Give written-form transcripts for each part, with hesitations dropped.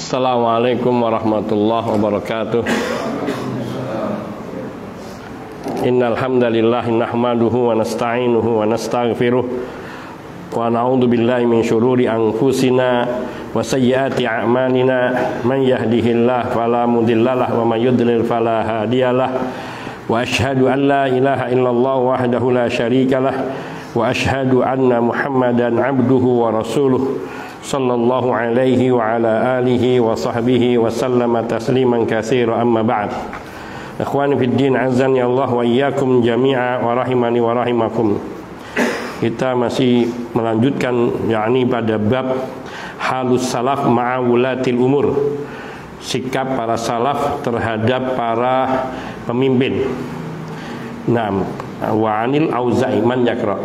Assalamualaikum warahmatullahi wabarakatuh. Innal hamdalillah nahmaduhu wa nasta'inuhu wa nastaghfiruh wa na'udzu billahi min syururi anfusina wa sayyiati a'malina. Man yahdihillahu fala mudhillalah wa may yudlil fala hadiyalah. Wa asyhadu an la ilaha illallah wahdahu la syarikalah wa asyhadu anna Muhammadan abduhu wa rasuluh sallallahu alaihi wa ala alihi wa sahbihi wa sallama tasliman katsira. Amma ba'd. Ikhwani fid din, azani Allah wa iyyakum jami'a wa rahimani wa rahimakum. Kita masih melanjutkan yakni pada bab halus salaf ma'a wulatil umur, sikap para salaf terhadap para pemimpin. Naam, wa anil Auza'i man yakra.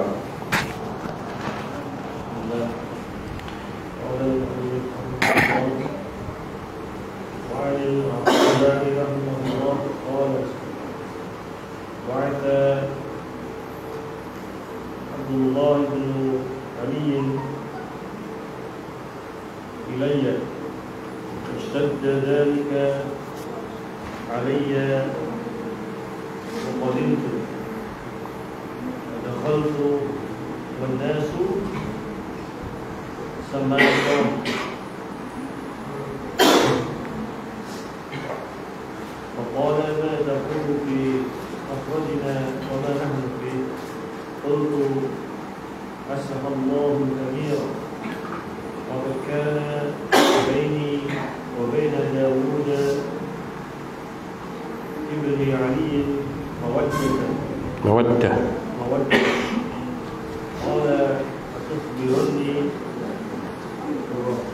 Abdullah bin Ali ilayya ishtadda dhalika alayya wa qadimtu dakhaltu wan nasu samaytum فقال ما تقول في أخرجنا وما نحن فيه قلت أسح الله كبيرا وقد كان بيني وبين داود ابن علي مودة قال أتخبرني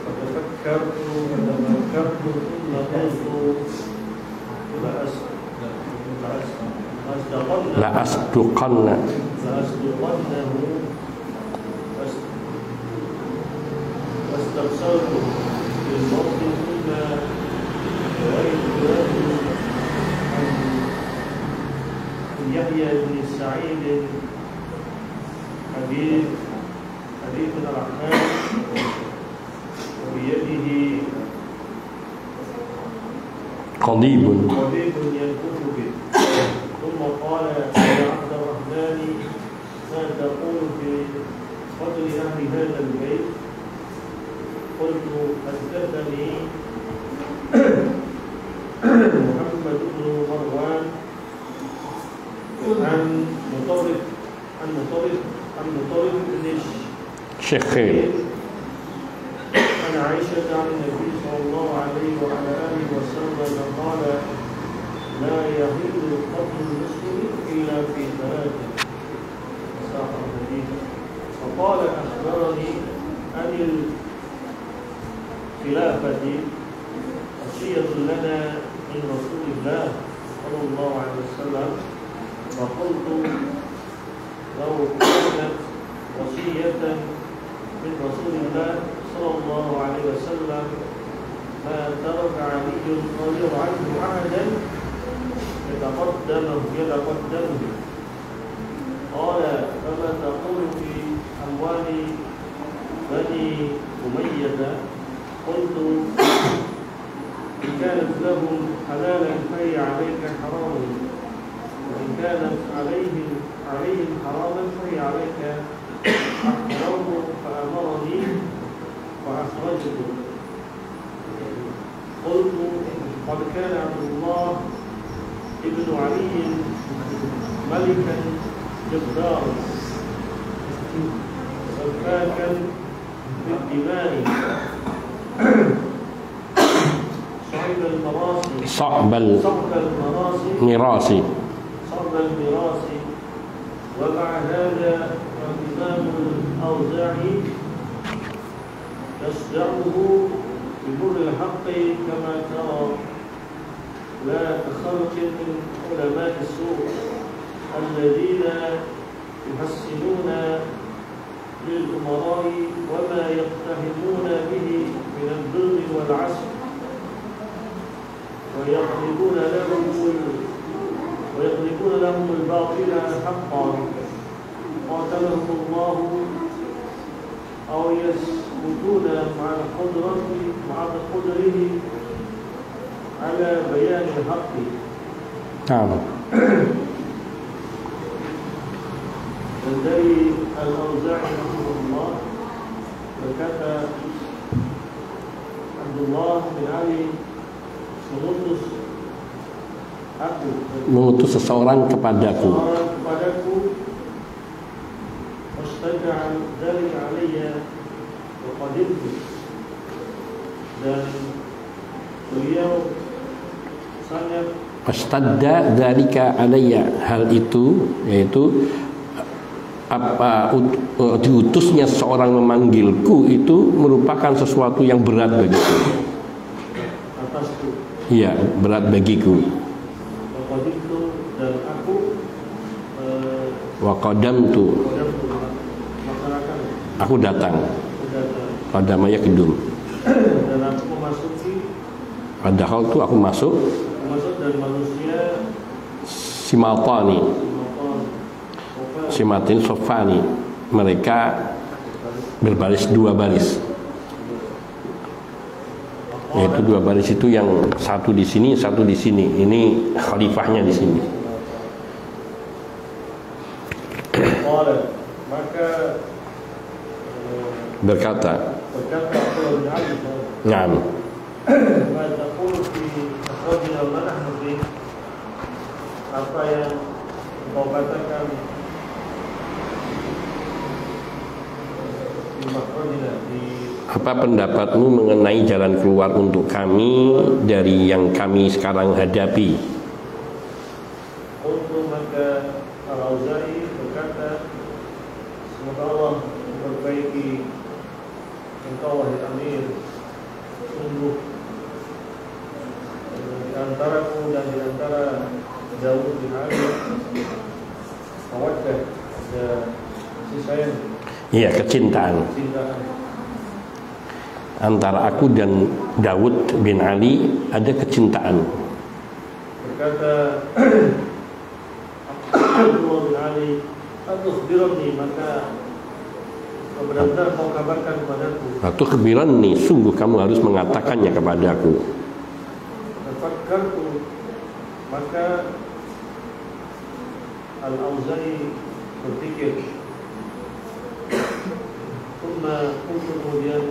فتفكرت ثم قلت لأصدقنه واستبصرت بالموت ثم رأيت عن يحيى بن سعيد حديث الرحمن وبيده قضيب ينكف به ثم قال يا عبد الرحمن ما تقول في قتل أهل هذا البيت؟ قلت حدثني محمد بن مروان عن مطرف بن شخير عن عائشة عن النبي صلى الله عليه وعلى آله وسلم قال لا يحل قتل المسلم إلا في ثلاث ساق الحديث. فقال أخبرني عن الخلافة وصية لنا من رسول الله صلى الله عليه وسلم. فقلت لو كانت وصية من رسول الله صلى الله عليه وسلم ما ترك علي رضي عنه عهدا يتقدمه. قال فما تقول في أموال بني أمية؟ قلت إن كانت لهم حلالا فهي عليك حرام، وإن كانت عليهم حراما فهي عليك حرام. فأمرني فأخرجته. قلت قد كان عبد الله ابن علي ملكا جبارا سفاكا بالدماء صعب المراس. ومع هذا الإمام الأوزاعي يصدعه بمر الحق كما ترى، لا كخلق من علماء السوء الذين يحسنون للأمراء وما يقتحمون به من الظلم والعسر ويقلبون لهم الباطل حقا. قاتلهم الله أو يثبتون مع قدره على بيان الحق. Dan dari Al-Auza'i rahimahullah berkata, Abdullah bin Ali mengutus seseorang kepadaku. Dan beliau sangat Fastadda dzalika alayya, hal itu yaitu diutusnya seorang memanggilku itu merupakan sesuatu yang berat bagiku. Iya, berat bagiku. Dan aku wa qadamtu, aku datang. Qadamaya kedum. Dan aku memasuki. Padahal itu aku masuk dan manusia simatin sofani, mereka berbaris dua baris, yaitu dua baris itu yang satu di sini, satu di sini. Ini khalifahnya di sini. Maka berkata, "Naam." Apa yang kau katakan apa pendapatmu mengenai jalan keluar untuk kami dari yang kami sekarang hadapi? Untuk maka Al-Auza'i berkata, semoga Allah memperbaiki engkau wahai Amir. Sungguh di antaraku dan di antara Daud bin Ali mawaddah, ada kasih sayang. Iya, kecintaan. Antara aku dan Daud bin Ali ada kecintaan. Berkata Abdullah bin Ali, "Atukhbirni, maka benar-benar kau kabarkan kepadaku." Atukhbirni, sungguh kamu harus mengatakannya kepadaku. Tafakkartu, maka Al-Auza'i berpikir. Kemudian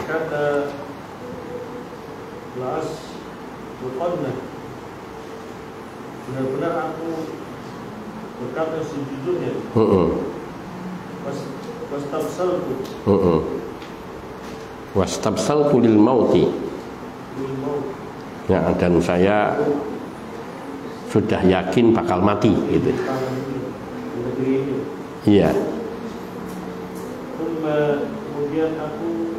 kata Las Buqanna, benar-benar aku berkata sejujurnya. Wastabsaltu lil mauti. Ya, dan saya sudah yakin bakal mati gitu. Iya. Kemudian aku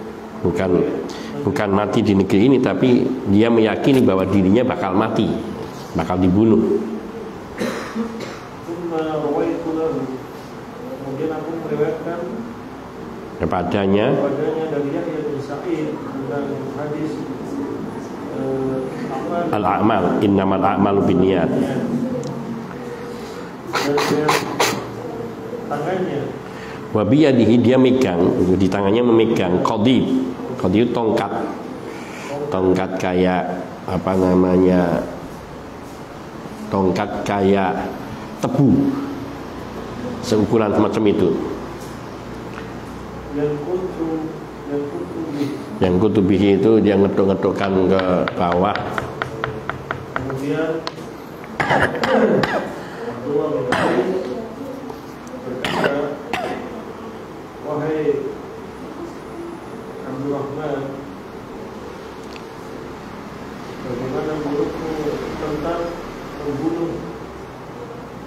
bukan mati di negeri ini, tapi dia meyakini bahwa dirinya bakal mati, bakal dibunuh. Kemudian aku meriwayatkan kepadanya dari Yahya bin Sa'id tentang hadis al-a'mal, innamal a'malu binniyat. Tangannya wa biyadihi, dia megang, di tangannya memegang qadib. Qadib tongkat kayak apa namanya, tongkat kayak tebu seukuran semacam itu. Yang kutubihi itu dia ngeduk-ngedukkan ke bawah. Kemudian Abdullah bin Ali berkata, wahai Abdurrahman, bagaimana menurutmu tentang membunuh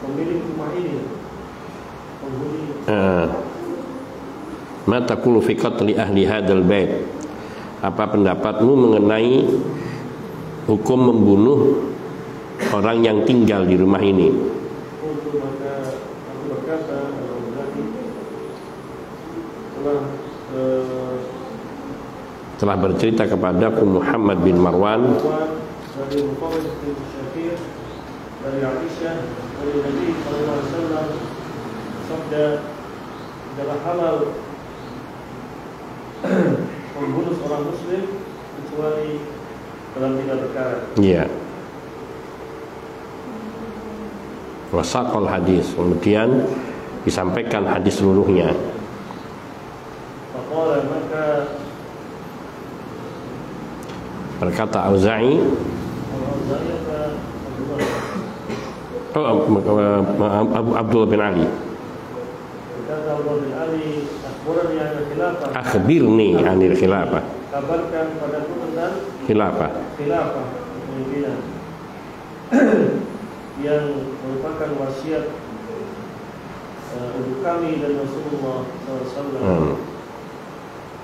pemilik rumah ini, penghuni? Ma taqulu fi qatli ahli hadzal bait? Apa pendapatmu mengenai hukum membunuh orang yang tinggal di rumah ini? Untuk maka aku berkata, telah bercerita kepadaku Muhammad bin Marwan dari Muhammad bin Syakir, dari Aisyah, dari Nabi sallallahu alaihi wasallam, sabda, tidaklah halal membunuh seorang muslim kecuali dalam 3 perkara. Iya. Wasaqal hadis, kemudian disampaikan hadis seluruhnya. Faqala, maka Berkata Auza'i, Abdullah bin Ali, berkata Abdullah bin Ali, akhbarani anil khilafah, akhbirni anil khilafah, kabarkan padaku tentang khilafah, kepemimpinan yang merupakan wasiat untuk kami dan Rasulullah SAW.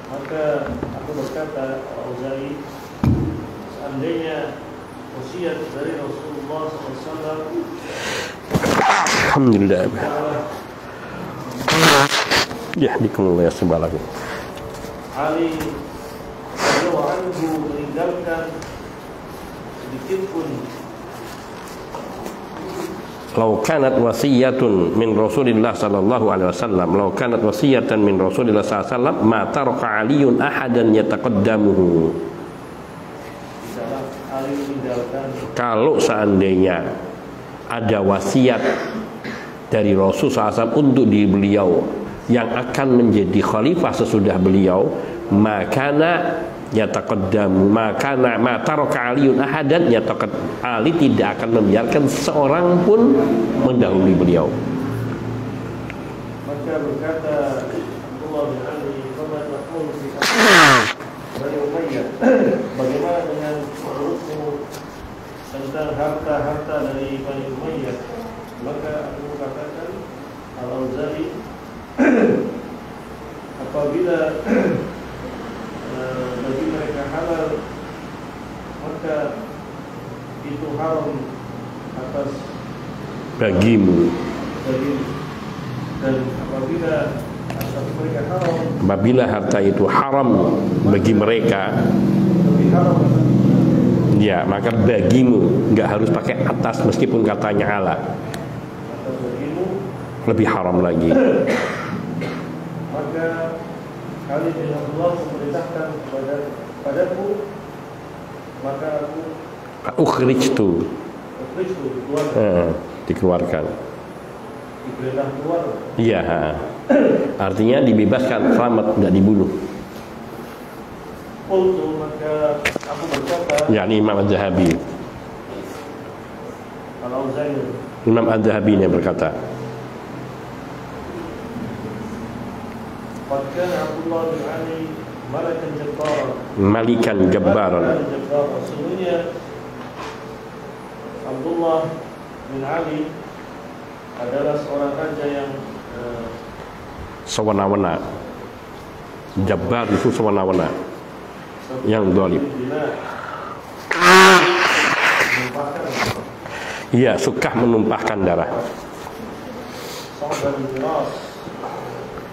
Maka aku berkata, Auza'i, seandainya wasiat dari Rasulullah SAW, alhamdulillah, yahdikumullah subhanahu. Ali radhiyallahu anhu meninggalkan sedikit pun, Lau kanat wasiyatun min Rasulillah sallallahu alaihi wasallam, lau kanat wasiyatan min Rasulillah sallallahu alaihi wasallam, ma taraka Aliyun ahadan yataqaddamuhu. Ali meninggalkan, Kalau seandainya ada wasiat dari Rasul SAW untuk diri beliau yang akan menjadi khalifah sesudah beliau, makana yataqaddamu, makana ma taraka Aliyun ahadan yataqad, Ali tidak akan membiarkan seorang pun mendahului beliau. maka berkata Abdullah bin Ali, "Fama taqul fi Bani Umayyah, bagaimana dengan menurutmu tentang harta-harta dari Bani Umayyah?" Maka aku katakan, Al-Auza'i, apabila bagi mereka halal, maka itu haram atas Bagimu, dan apabila atas mereka haram, apabila harta itu haram bagi mereka, lebih haram ya maka bagimu, nggak harus pakai atas meskipun katanya ala, atas bagimu, lebih haram lagi. maka kali bin Allah memerintahkan padaku, maka aku Ukhrijtu, keluar, dikeluarkan. diperintah keluar. Iya, artinya dibebaskan, selamat, nggak dibunuh. Qultu, maka aku berkata, Yani Imam Az-Zahabi, Al-Auza'i, Imam Az-Zahabi yang berkata, qad kana Abdullah bin Ali malakan jabbaran, Malikan Jabbaran, Malakan jabbaran. Sesungguhnya Abdullah bin Ali adalah seorang raja yang sewana-wana. Jabbar itu sewana-wana, yang zalim. Iya, suka menumpahkan darah.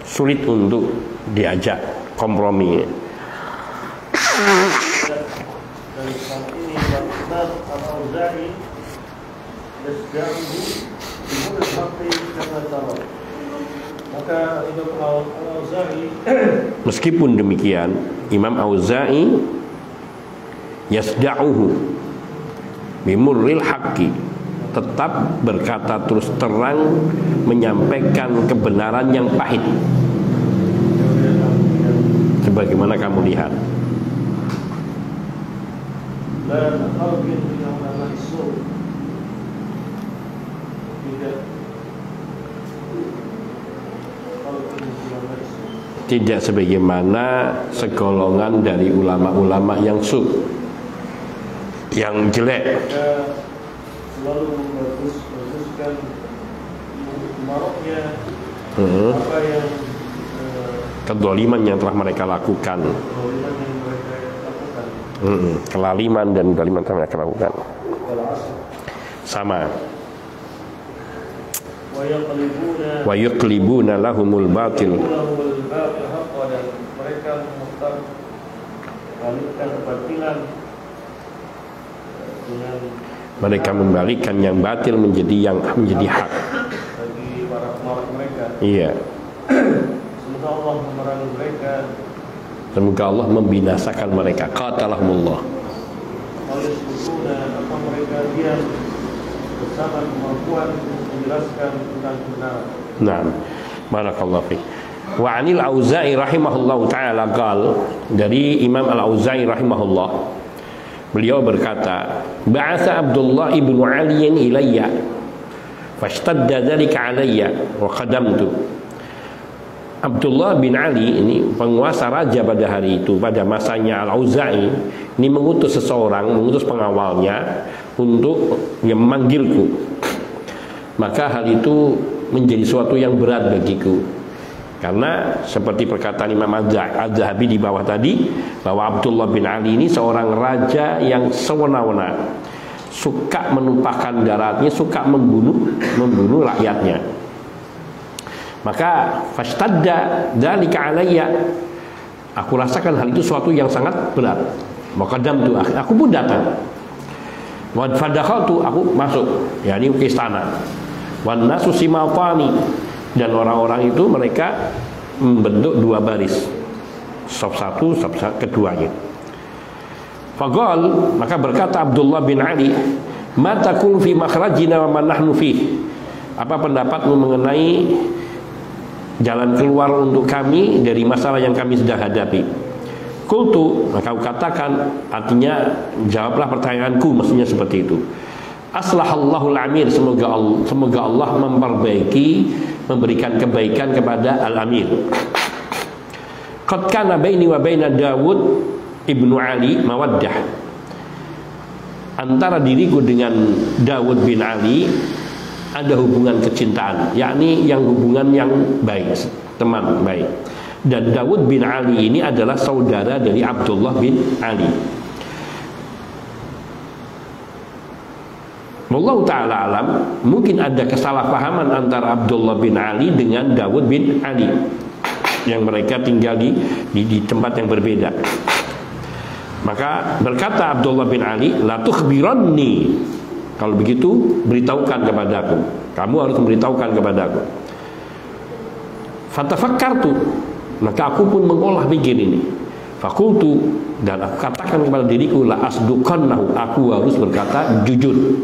Sulit untuk diajak kompromi. dan saat ini Imam Al-Auza'i yasda'uhu bimul haqqi kama tara. Maka Imam Al-Auza'i, Meskipun demikian, Imam Auza'i yasda'uhu bimurril haqqi, tetap berkata terus terang, menyampaikan kebenaran yang pahit. Sebagaimana kamu lihat, la khalqin min ulama as-su', tidak sebagaimana segolongan dari ulama-ulama yang yang jelek. Mereka selalu membaguskan maroknya apa yang Kedoliman yang telah mereka lakukan, kezaliman yang mereka lakukan. kelaliman dan kedoliman yang telah mereka lakukan. Sama. Wa yuqlibuna lahumul batil, dan mereka memutar balikkan kebatilan dengan mereka membalikkan yang batil menjadi hak bagi para pemarah mereka. Iya. semoga Allah memerangi mereka. Semoga Allah membinasakan mereka. Qatalahumullah. Apa mereka diam bersama kemampuan untuk menjelaskan tentang kebenaran. Naam. Barakallahu fiik. Wa 'anil Auza'i rahimahullahu taala qal, dari Imam Al-Auza'i rahimahullah, beliau berkata, ba'atha Abdullah ibnu Ali ilayya fashtadda dzalika alayya wa qadamtu. Abdullah bin Ali ini penguasa raja pada hari itu, pada masanya Al-Auza'i, ini mengutus seseorang, mengutus pengawalnya untuk memanggilku. Maka hal itu menjadi suatu yang berat bagiku, karena seperti perkataan Imam Az-Zahabi di bawah tadi, bahwa Abdullah bin Ali ini seorang raja yang sewena-wena, suka menumpahkan darahnya, suka membunuh rakyatnya. Maka fashtadda dzalika alayya, aku rasakan hal itu suatu yang sangat berat. Maka aku pun datang. Wa fadakhaltu, aku masuk, yakni ke istana. Wan nasu simatani, dan orang-orang itu mereka membentuk dua baris, saf satu, saf keduanya. Faqal, maka berkata Abdullah bin Ali, ma taqul fi makhrajina wa man nahnu fi, apa pendapatmu mengenai jalan keluar untuk kami dari masalah yang kami sedang hadapi? Qultu, maka aku katakan, artinya jawablah pertanyaanku, maksudnya seperti itu. Aslahallahu al-amir, semoga Allah memperbaiki, memberikan kebaikan kepada al-amir. Qad kana baini wa baina Dawud ibnu Ali mawaddah, antara diriku dengan Dawud bin Ali ada hubungan kecintaan, yakni yang hubungan yang baik, teman baik. Dan Dawud bin Ali ini adalah saudara dari Abdullah bin Ali. Wallahu ta'ala alam, mungkin ada kesalahpahaman antara Abdullah bin Ali dengan Dawud bin Ali, yang mereka tinggal di tempat yang berbeda. Maka berkata Abdullah bin Ali, la tukhbiranni, kalau begitu beritahukan kepadaku, kamu harus memberitahukan kepadaku. Fatafakkartu, maka aku pun mengolah pikir ini. Fakultu, dan aku katakan kepada diriku, la asduqannahu, aku harus berkata jujur.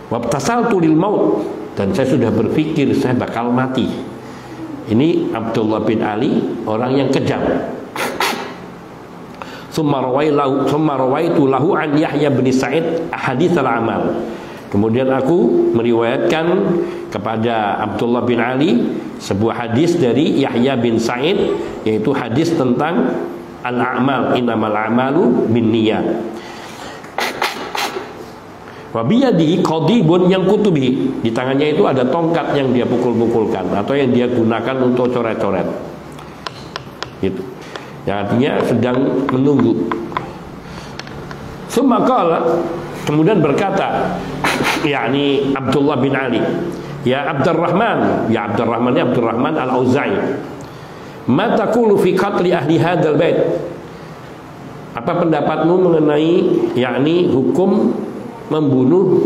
Wabtasaltu lil maut, dan saya sudah berpikir saya bakal mati. Ini Abdullah bin Ali, orang yang kejam. Summa rawaitu lahu an Yahya bin Sa'id ahadits al-amal. Kemudian aku meriwayatkan kepada Abdullah bin Ali sebuah hadis dari Yahya bin Sa'id, yaitu hadis tentang al-a'mal, innamal a'malu binniyat. Wa biyadihi qadibun yang kutubi, di tangannya itu ada tongkat yang dia pukul-pukulkan atau yang dia gunakan untuk coret-coret. Gitu. Yang artinya sedang menunggu. Summa qala, kemudian berkata, yakni Abdullah bin Ali, ya Abdurrahman, ya Abdurrahman Al-Auza'i, ma taqulu fi qatli ahli hadzal bait, apa pendapatmu mengenai yakni hukum membunuh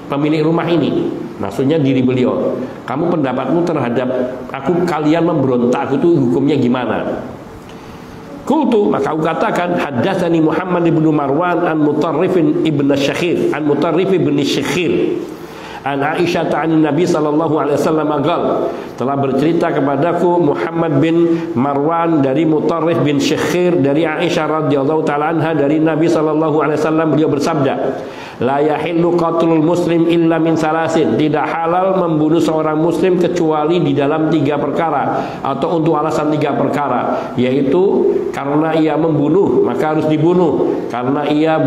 pemilik rumah ini, maksudnya diri beliau. Kamu pendapatmu terhadap kalian memberontak itu hukumnya gimana? Qultu, maka aku katakan, haddatsani Muhammad ibnu Marwan an Mutarrif ibn Syakhir, an Mutarrif ibn Syakhir, an Aisyah an Nabi sallallahu alaihi wasallam qala, telah bercerita kepadaku Muhammad bin Marwan dari Mutarrif bin Syakhir dari Aisyah radhiyallahu taala anha dari Nabi sallallahu alaihi wasallam, beliau bersabda, la yahillu qatlul muslim illa min salasin, tidak halal membunuh seorang muslim kecuali di dalam 3 perkara, atau untuk alasan 3 perkara, yaitu karena ia membunuh maka harus dibunuh, karena ia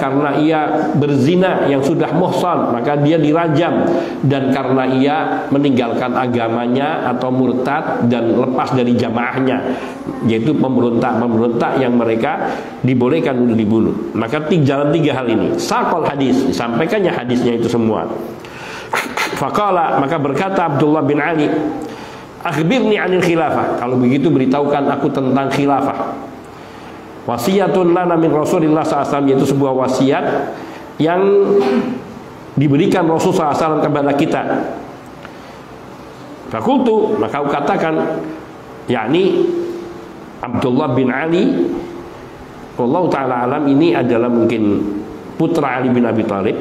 karena ia berzina yang sudah muhsan maka dia dirajam, dan karena ia meninggalkan agamanya atau murtad dan lepas dari jamaahnya, yaitu pemberontak yang mereka dibolehkan untuk dibunuh. Maka dalam 3 hal ini saqal hadis, disampaikannya hadisnya itu semua. Faqala, maka berkata Abdullah bin Ali, akhbirni anil khilafah, kalau begitu beritahukan aku tentang khilafah. Wasiyatun lana min Rasulillah SAW, yaitu sebuah wasiat yang diberikan Rasul SAW kepada kita. Fakultu, maka aku katakan, yakni Abdullah bin Ali, wallahu ta'ala alam, ini adalah mungkin putra Ali bin Abi Thalib,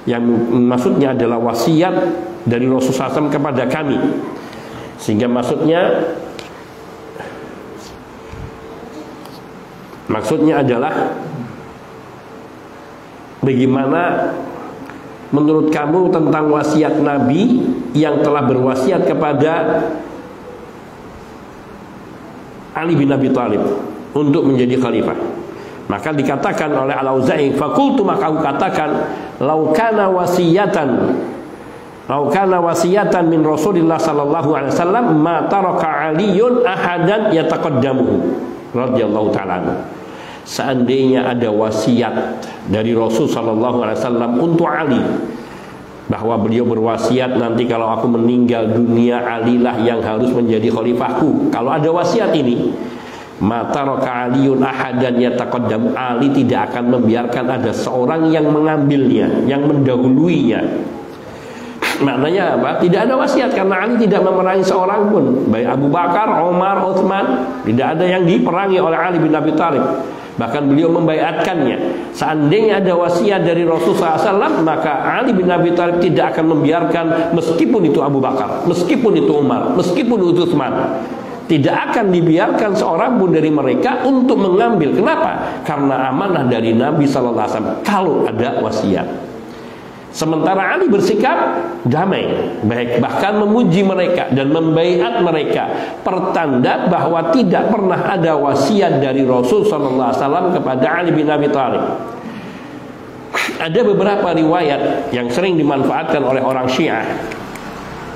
yang maksudnya adalah wasiat dari Rasulullah SAW kepada kami, sehingga maksudnya adalah bagaimana menurut kamu tentang wasiat Nabi yang telah berwasiat kepada Ali bin Abi Thalib untuk menjadi khalifah. Maka dikatakan oleh Al-Auza'i, fakultu, maka aku katakan, laukana wasiyatan min Rasulillah sallallahu alaihi wasallam ma taraka Aliyun ahadan yataqaddamuhu radhiyallahu ta'ala. Seandainya ada wasiat dari Rasul sallallahu alaihi wasallam untuk Ali, bahwa beliau berwasiat, nanti kalau aku meninggal dunia, Ali lah yang harus menjadi khalifahku. Kalau ada wasiat ini, mataraka Aliyun ahadan yataqaddam, Ali tidak akan membiarkan ada seorang yang mengambilnya, yang mendahuluinya. Maknanya apa? Tidak ada wasiat, karena Ali tidak memerangi seorang pun, baik Abu Bakar, Umar, Utsman, tidak ada yang diperangi oleh Ali bin Abi Thalib. Bahkan beliau membaiatkannya. Seandainya ada wasiat dari Rasulullah SAW, maka Ali bin Abi Thalib tidak akan membiarkan, meskipun itu Abu Bakar, meskipun itu Umar, meskipun itu Utsman, tidak akan dibiarkan seorang pun dari mereka untuk mengambil. Kenapa? Karena amanah dari Nabi SAW kalau ada wasiat. Sementara Ali bersikap damai, baik, bahkan memuji mereka dan membaiat mereka, pertanda bahwa tidak pernah ada wasiat dari Rasul SAW kepada Ali bin Abi Thalib. Ada beberapa riwayat yang sering dimanfaatkan oleh orang Syiah,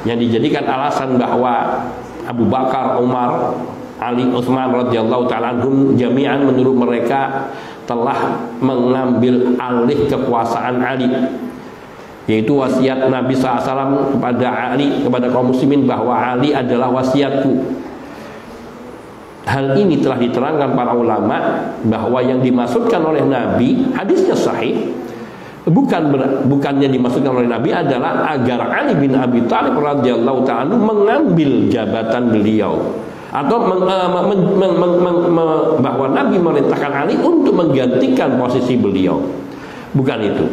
yang dijadikan alasan bahwa Abu Bakar, Umar, Ali, Utsman radhiyallahu ta'ala anhum jami'an menurut mereka telah mengambil alih kekuasaan Ali, yaitu wasiat Nabi SAW kepada Ali, kepada kaum muslimin, bahwa Ali adalah wasiatku. Hal ini telah diterangkan para ulama bahwa yang dimaksudkan oleh Nabi, hadisnya sahih, bukannya dimaksudkan oleh Nabi adalah agar Ali bin Abi Thalib radhiyallahu ta'ala mengambil jabatan beliau, atau bahwa Nabi memerintahkan Ali untuk menggantikan posisi beliau. Bukan itu.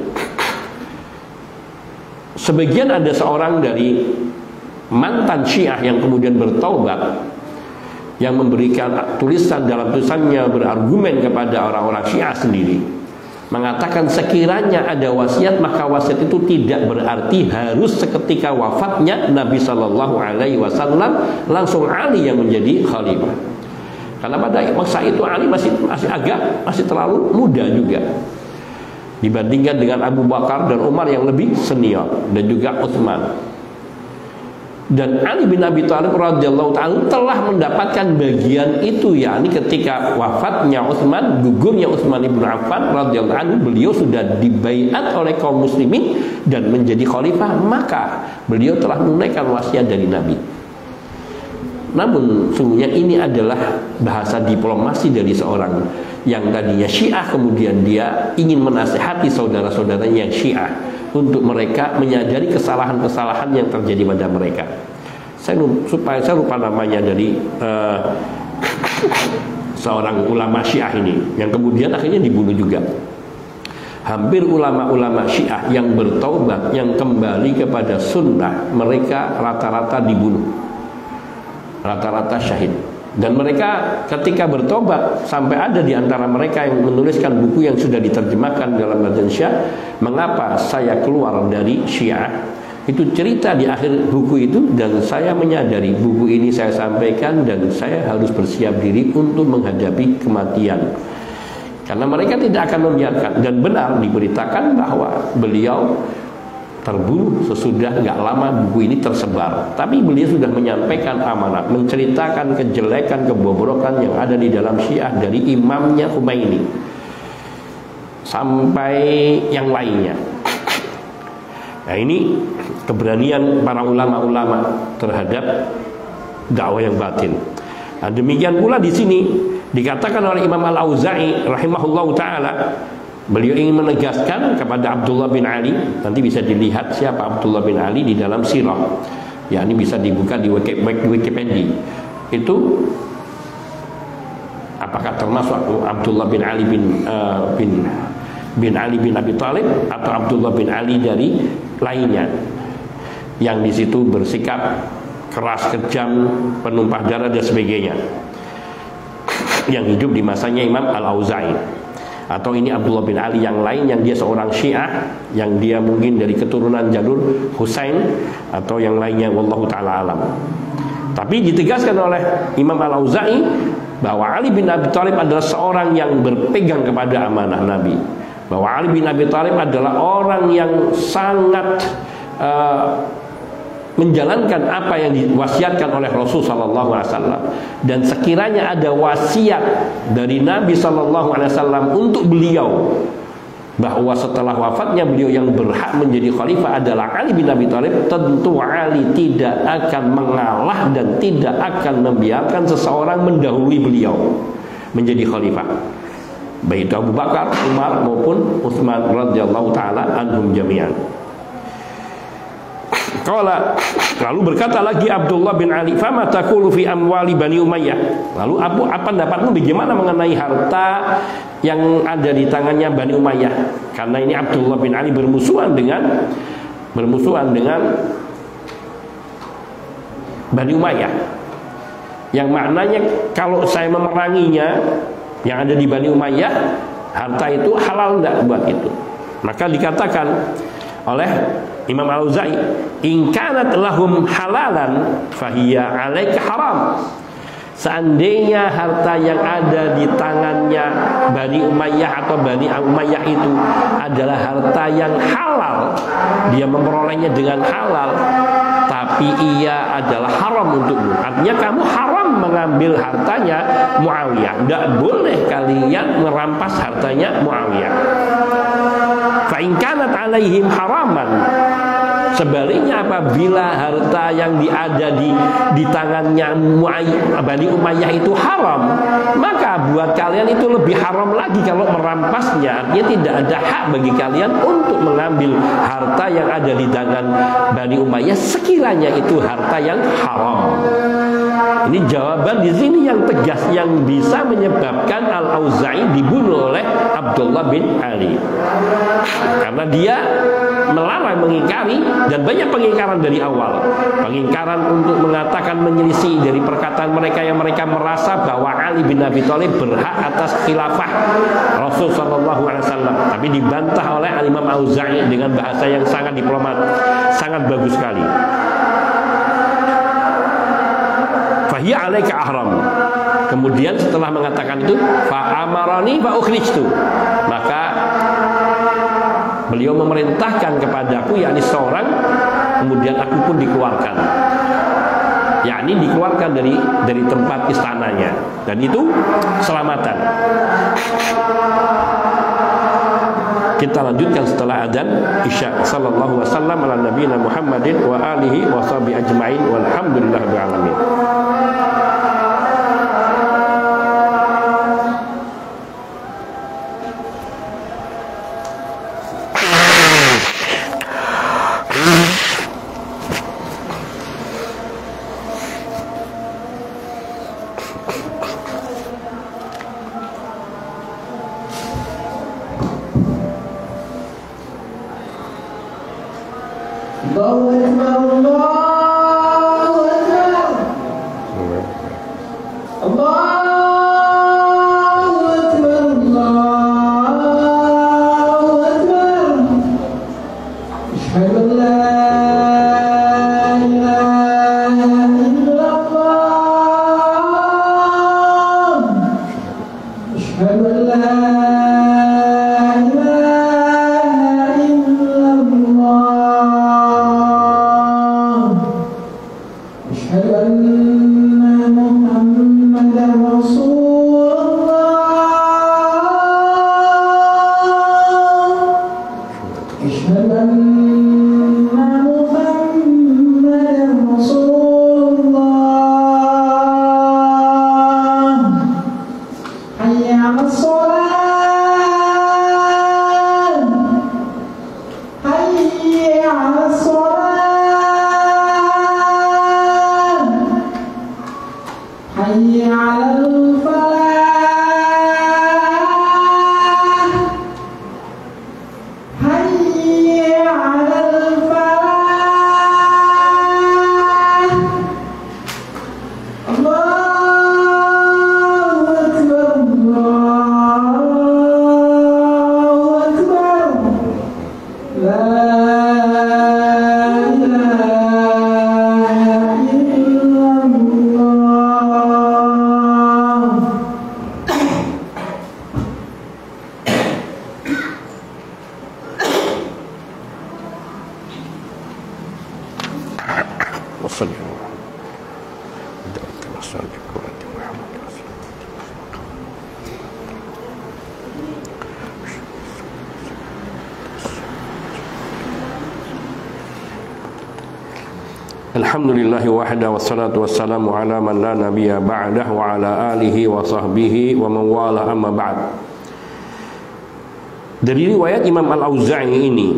Sebagian ada seorang dari mantan Syiah yang kemudian bertaubat, yang memberikan tulisan, dalam tulisannya berargumen kepada orang-orang Syiah sendiri, mengatakan sekiranya ada wasiat, maka wasiat itu tidak berarti harus seketika wafatnya Nabi Shallallahu Alaihi Wasallam langsung Ali yang menjadi khalifah. Karena pada masa itu Ali masih terlalu muda juga dibandingkan dengan Abu Bakar dan Umar yang lebih senior, dan juga Utsman. Dan Ali bin Abi Thalib radhiyallahu ta'ala telah mendapatkan bagian itu, yakni ketika wafatnya Utsman, gugurnya Utsman ibn Affan radhiyallahu anhu, beliau sudah dibaiat oleh kaum muslimin dan menjadi khalifah, maka beliau telah menunaikan wasiat dari Nabi. Namun sungguhnya ini adalah bahasa diplomasi dari seorang yang tadinya Syiah, kemudian dia ingin menasihati saudara-saudaranya yang Syiah untuk mereka menyadari kesalahan-kesalahan yang terjadi pada mereka. Saya lupa namanya dari seorang ulama Syiah ini, yang kemudian akhirnya dibunuh juga. Hampir ulama-ulama Syiah yang bertaubat, yang kembali kepada sunnah, mereka rata-rata dibunuh, rata-rata syahid. Dan mereka ketika bertobat, sampai ada di antara mereka yang menuliskan buku yang sudah diterjemahkan dalam bahasa Indonesia, mengapa saya keluar dari Syiah. Itu cerita di akhir buku itu, dan saya menyadari buku ini saya sampaikan dan saya harus bersiap diri untuk menghadapi kematian. Karena mereka tidak akan membiarkan, dan benar diberitakan bahwa beliau terbunuh sesudah nggak lama buku ini tersebar. Tapi beliau sudah menyampaikan amanat, menceritakan kejelekan, kebobrokan yang ada di dalam Syiah, dari imamnya Khomeini sampai yang lainnya. Nah, ini keberanian para ulama-ulama terhadap dakwah yang batin. Nah, demikian pula di sini dikatakan oleh Imam Al-Auza'i rahimahullahu ta'ala, beliau ingin menegaskan kepada Abdullah bin Ali. Nanti bisa dilihat siapa Abdullah bin Ali di dalam sirah. Ya, ini bisa dibuka di Wikipedia. Itu apakah termasuk Abdullah bin Ali bin Ali bin Abi Thalib atau Abdullah bin Ali dari lainnya yang di situ bersikap keras, kejam, penumpah darah dan sebagainya, yang hidup di masanya Imam Al-Auza'i. Atau ini Abdullah bin Ali yang lain, yang dia seorang Syiah, yang dia mungkin dari keturunan jalur Husain atau yang lainnya, wallahu ta'ala alam. Tapi ditegaskan oleh Imam Al-Auza'i bahwa Ali bin Abi Thalib adalah seorang yang berpegang kepada amanah Nabi, bahwa Ali bin Abi Thalib adalah orang yang sangat menjalankan apa yang diwasiatkan oleh Rasul sallallahu alaihi wasallam. Dan sekiranya ada wasiat dari Nabi sallallahu alaihi wasallam untuk beliau, bahwa setelah wafatnya beliau yang berhak menjadi khalifah adalah Ali bin Abi Thalib, tentu Ali tidak akan mengalah dan tidak akan membiarkan seseorang mendahului beliau menjadi khalifah, baik Abu Bakar, Umar maupun Utsman radhiyallahu taala anhum jami'an. Lalu berkata lagi Abdullah bin Ali, "Fama taqulu fi amwali Bani Umayyah?" Lalu apa pendapatmu bagaimana mengenai harta yang ada di tangannya Bani Umayyah? Karena ini Abdullah bin Ali bermusuhan dengan Bani Umayyah, yang maknanya kalau saya memeranginya, yang ada di Bani Umayyah, harta itu halal enggak buat itu? Maka dikatakan oleh Imam Al-Auza'i, "In kanat lahum halalan fahiya 'alaika haram." Seandainya harta yang ada di tangannya Bani Umayyah atau Bani Umayyah itu adalah harta yang halal, dia memperolehnya dengan halal, tapi ia adalah haram untukmu, artinya kamu haram mengambil hartanya Muawiyah. Tidak boleh kalian merampas hartanya Muawiyah. Fa in kanat 'alaihim haraman, sebaliknya apabila harta yang ada di tangannya Bani Umayyah itu haram, maka buat kalian itu lebih haram lagi kalau merampasnya. Artinya tidak ada hak bagi kalian untuk mengambil harta yang ada di tangan Bani Umayyah sekiranya itu harta yang haram. Ini jawaban di sini yang tegas, yang bisa menyebabkan Al-Auza'i dibunuh oleh Abdullah bin Ali, karena dia melarang, mengingkari, dan banyak pengingkaran dari awal. Pengingkaran untuk mengatakan, menyelisih dari perkataan mereka yang mereka merasa bahwa Ali bin Abi Thalib berhak atas khilafah Rasul sallallahu alaihi wasallam. Tapi dibantah oleh Imam Auza'i dengan bahasa yang sangat diplomat, sangat bagus sekali. Fahiya 'alaika ahram. Kemudian setelah mengatakan itu, fa amarani fa ukhrijtu, maka beliau memerintahkan kepadaku, yakni seorang, kemudian aku pun dikeluarkan, yakni dikeluarkan dari tempat istananya, dan itu keselamatan. Kita lanjutkan setelah adzan Isya. Sallallahu wasallam ala nabiyina Muhammadin wa alihi wa sahbihi ajma'in walhamdulillahirabbil alamin. Alhamdulillahi wahda wassalatu wassalamu ala man la nabiyya ba'dah wa ala alihi wa sahbihi wa man wala amma ba'd. Dari riwayat Imam Al-Auza'i ini,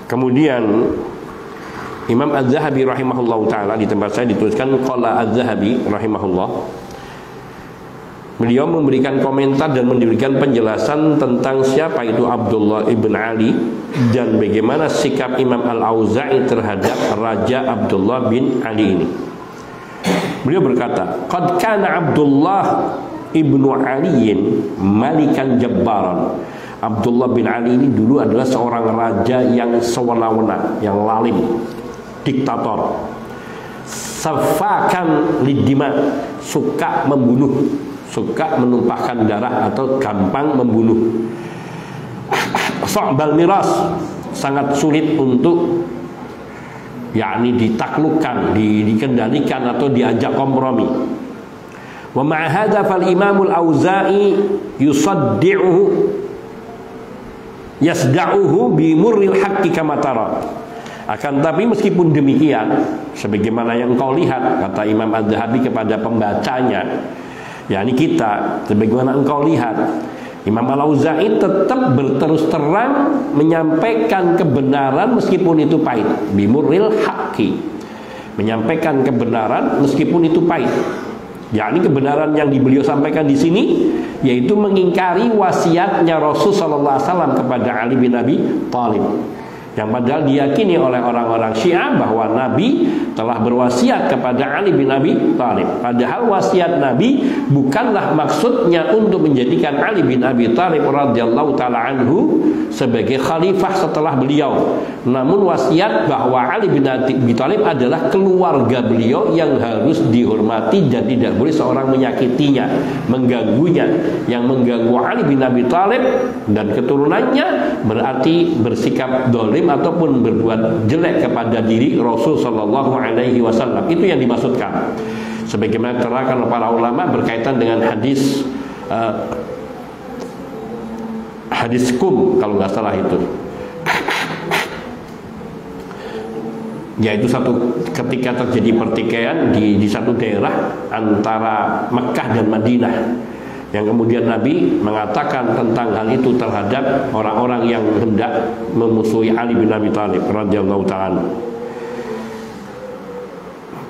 kemudian Imam Az-Zahabi rahimahullahu ta'ala, di tempat saya dituliskan qala Az-Zahabi rahimahullah, beliau memberikan komentar dan memberikan penjelasan tentang siapa itu Abdullah ibn Ali dan bagaimana sikap Imam Al-Auza'i terhadap Raja Abdullah bin Ali ini. Beliau berkata, qad kana Abdullah ibnu Aliyin malikan jabbaran. Abdullah bin Ali ini dulu adalah seorang raja yang sewenang-wenang, yang lalim, diktator, safakan lidima, suka membunuh, suka menumpahkan darah atau gampang membunuh. Sa'bal miras, sangat sulit untuk yakni ditaklukkan, dikendalikan atau diajak kompromi. Wa ma'a hadza fal Imamul Auza'i yusaddi'uhu yasda'uhu bi murril haqqi kama tara. Akan tapi meskipun demikian, sebagaimana yang engkau lihat, kata Imam Az-Zahabi kepada pembacanya, yakni kita, sebagaimana engkau lihat, Imam Al-Auza'i tetap berterus terang menyampaikan kebenaran meskipun itu pahit. Bimurril haqqi, menyampaikan kebenaran meskipun itu pahit. Yakni kebenaran yang beliau sampaikan di sini yaitu mengingkari wasiatnya Rasul sallallahu alaihi wasallam kepada Ali bin Abi Thalib, yang padahal diyakini oleh orang-orang Syiah bahwa Nabi telah berwasiat kepada Ali bin Abi Thalib. Padahal wasiat Nabi bukanlah maksudnya untuk menjadikan Ali bin Abi Thalib radhiyallahu taala anhu sebagai khalifah setelah beliau. Namun wasiat bahwa Ali bin Abi Thalib adalah keluarga beliau yang harus dihormati dan tidak boleh seorang menyakitinya, mengganggunya. Yang mengganggu Ali bin Abi Thalib dan keturunannya berarti bersikap dolim ataupun berbuat jelek kepada diri Rasul sallallahu alaihi wasallam. Itu yang dimaksudkan. Sebagaimana terangkan oleh para ulama berkaitan dengan hadis hadis kum kalau nggak salah itu. Yaitu ketika terjadi pertikaian di satu daerah antara Mekah dan Madinah, yang kemudian Nabi mengatakan tentang hal itu terhadap orang-orang yang hendak memusuhi Ali bin Abi Thalib radhiyallahu ta'ala.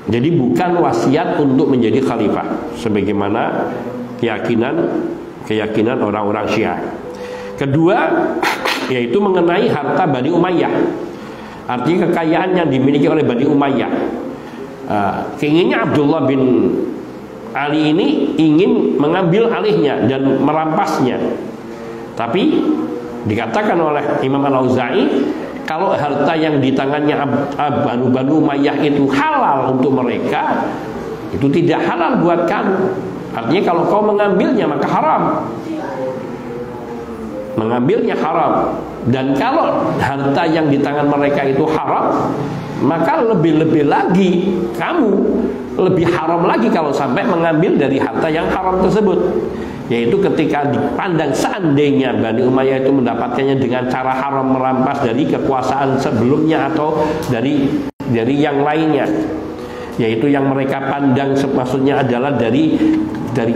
Jadi bukan wasiat untuk menjadi khalifah sebagaimana keyakinan orang-orang Syiah. Kedua, yaitu mengenai harta Bani Umayyah. Artinya kekayaan yang dimiliki oleh Bani Umayyah. Keinginannya Abdullah bin Ali ini ingin mengambil alihnya dan merampasnya. Tapi dikatakan oleh Imam Al-Auza'i, kalau harta yang di tangannya Banu Umayyah itu halal untuk mereka, itu tidak halal buat kamu. Artinya kalau kau mengambilnya maka haram. Mengambilnya haram. Dan kalau harta yang di tangan mereka itu haram, maka lebih-lebih lagi kamu lebih haram lagi kalau sampai mengambil dari harta yang haram tersebut. Yaitu ketika dipandang seandainya Bani Umayyah itu mendapatkannya dengan cara haram, merampas dari kekuasaan sebelumnya atau dari yang lainnya, yaitu yang mereka pandang maksudnya adalah dari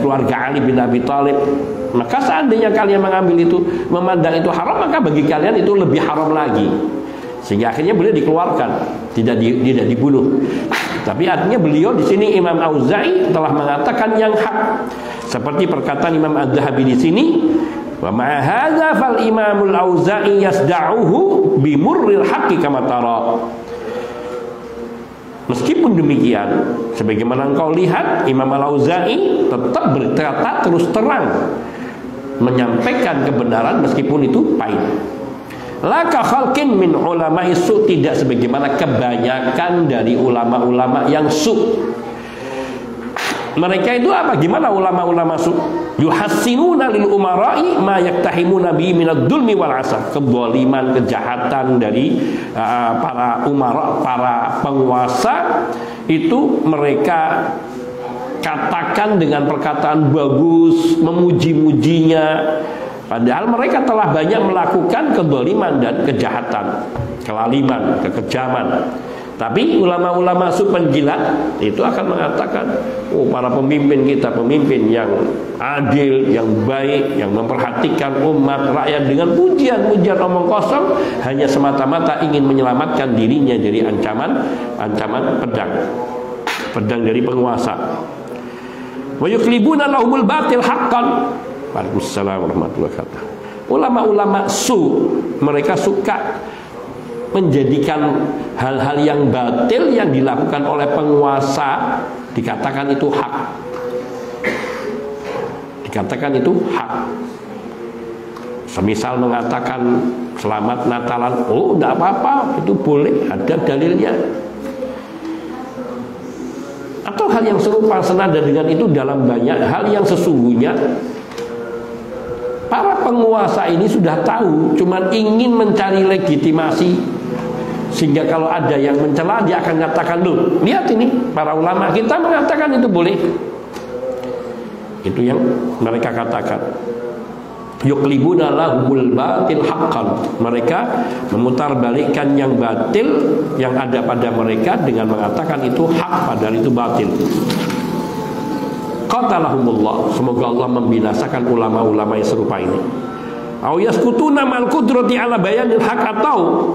keluarga Ali bin Abi Thalib, maka seandainya kalian mengambil itu, memandang itu haram, maka bagi kalian itu lebih haram lagi. Sehingga akhirnya beliau dikeluarkan, tidak dibunuh. Tapi artinya beliau di sini Imam Auza'i telah mengatakan yang hak. Seperti perkataan Imam Az-Zahabi di sini, wa ma hadza fal Imamul Auza'i yasda'uhu bi murril haqqi kama tara. Meskipun demikian, sebagaimana engkau lihat, Imam Al-Auza'i tetap berkata terus terang, menyampaikan kebenaran meskipun itu pahit. Laka khalqin min ulama'i su', tidak sebagaimana kebanyakan dari ulama-ulama yang su'. Mereka itu apa? Gimana ulama-ulama su'? yuhassinuna lil umara'i ma yaktahimuna bihi minad dzulmi wal 'asad. Kedzaliman, kejahatan dari para umara, para penguasa itu mereka katakan dengan perkataan bagus, memuji-mujinya, padahal mereka telah banyak melakukan kedzaliman dan kejahatan, kelaliman, kekejaman. Tapi ulama-ulama penjilat itu akan mengatakan, oh, para pemimpin kita, pemimpin yang adil, yang baik, yang memperhatikan umat, rakyat, dengan pujian-pujian omong kosong, hanya semata-mata ingin menyelamatkan dirinya dari ancaman pedang dari penguasa. Wa yuqlibuna lahumul batil haqqan. Waalaikumsalam warahmatullahi wabarakatuh. Ulama-ulama mereka suka menjadikan hal-hal yang batil yang dilakukan oleh penguasa dikatakan itu hak. Dikatakan itu hak. Semisal mengatakan selamat Natalan, oh tidak apa-apa, itu boleh, ada dalilnya. Atau hal yang serupa senada dengan itu dalam banyak hal yang sesungguhnya para penguasa ini sudah tahu, cuman ingin mencari legitimasi, sehingga kalau ada yang mencela dia akan katakan, loh, lihat ini para ulama kita mengatakan itu boleh. Itu yang mereka katakan. Yuqlibuna lahumul batil haqqan. Mereka memutarbalikkan yang batil yang ada pada mereka dengan mengatakan itu hak, padahal itu batil. Qatalahumullah. Semoga Allah membinasakan ulama-ulama yang serupa ini. Au yaskutuna mal qudrati ala bayanil haq, atau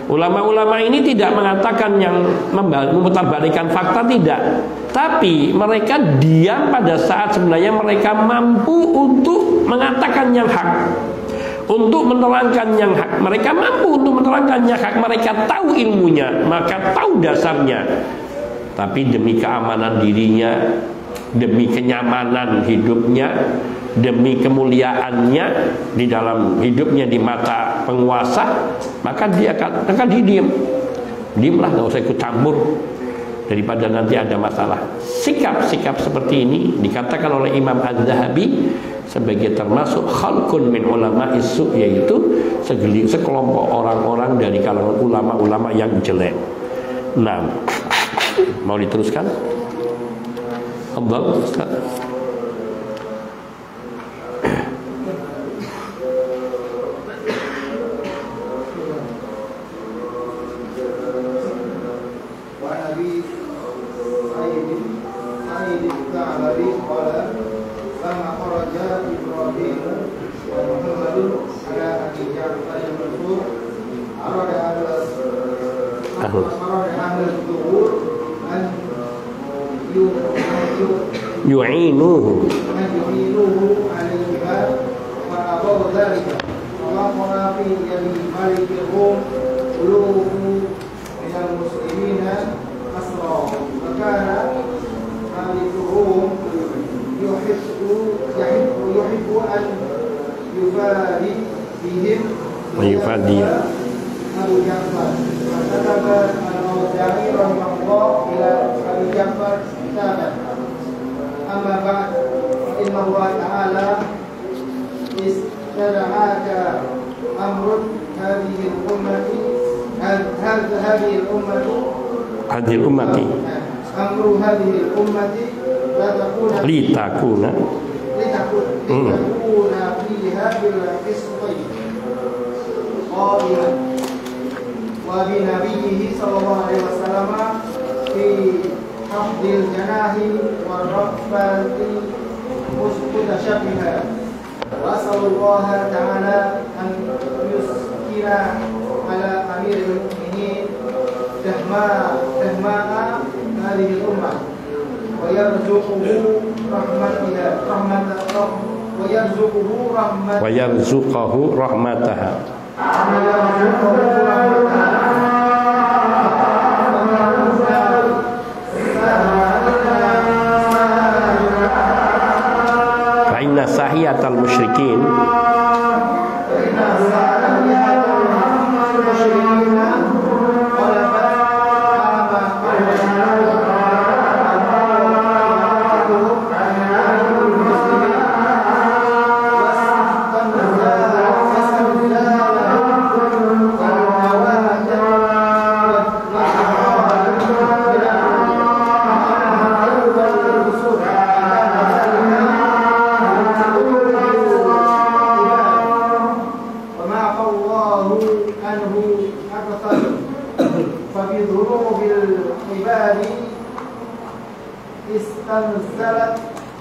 ulama-ulama ini tidak mengatakan yang memutarbalikkan fakta, tidak. Tapi mereka diam pada saat sebenarnya mereka mampu untuk mengatakan yang hak, untuk menerangkan yang hak. Mereka mampu untuk menerangkan yang hak. Mereka tahu ilmunya, maka tahu dasarnya. Tapi demi keamanan dirinya, demi kenyamanan hidupnya, demi kemuliaannya di dalam hidupnya di mata penguasa, maka dia akan diamlah, nggak usah ikut campur, daripada nanti ada masalah. Sikap-sikap seperti ini dikatakan oleh Imam Az-Zahabi sebagai termasuk khalqun min ulama isu, yaitu sekelompok orang-orang dari kalangan ulama-ulama yang jelek. Nah, mau diteruskan? Allah, Ustaz. yu'inuhu Yufadiya Abu Ja'far Katakan al-Mawdari rahimahullah ila Abu Ja'far kitaban amma ba'd inna Allah ta'ala istada'aka amrun hadhihi al-ummati hadhihi al-ummati amru hadhihi al-ummati litakuna fiha bil qisṭi وبنبيه صلى الله عليه وسلم في حفظ الجناح والرفة متشابهة وأسأل الله تعالى أن يسكن على أمير المؤمنين دهماء هذه الأمة ويرزقه رحمتها فإن ساحية المشركين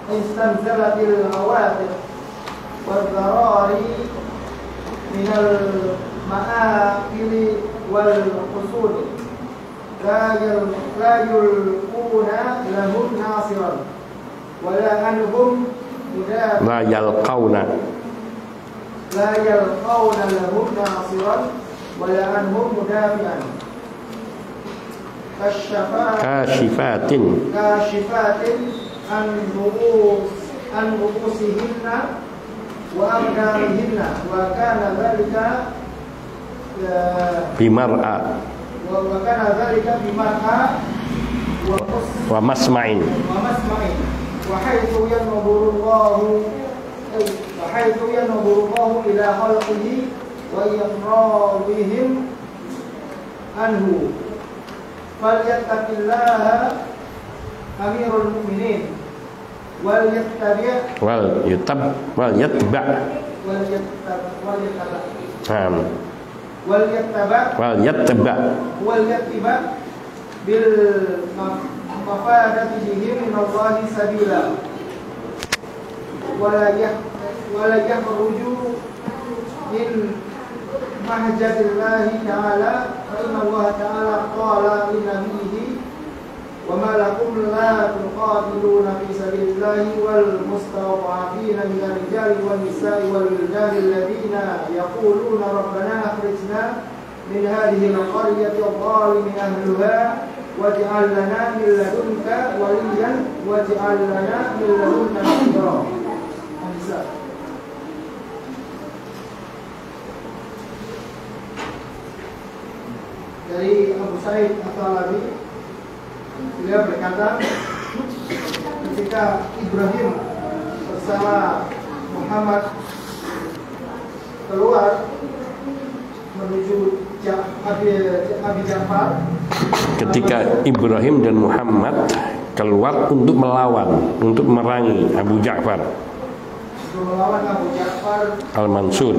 istanzalatil awatiq wal darari minal ma'akili wal qusudi la yulquna lahum nasiran wala anhum la yalqawna lahum nasiran wala anhum mudafi'an kashifatin an ru'usihinna wa abdarihinna wa kana dhalika bimar'a wa masma'in wa haythu yanzurullahu ila khalqihi wa yaqradihim anhu falyattaqillaha amirul mu'minin wal yattaba' bil mafadati bihim minallahi sabila wala yakhruju min mahjadillahi ta'ala fa inna Allah ta'ala qala li nabiyhi wa ma lakum la tuqatiluna fi sabilillahi wal mustad'afina minal rijali wan nisa'i wal rijali alladhina yaquluna rabbana akhrijna min hadhihi al-qaryati adh-dhalimi ahliha waj'al lana min ladunka waliyan waj'al lana min ladunka nasira. Dari Abu Sa'id At-Talabi, beliau berkata, ketika Ibrahim bersama Muhammad keluar menuju Abi Ja'far, ketika Ibrahim dan Muhammad keluar untuk melawan, untuk merangi Abu Ja'far Al-Mansur,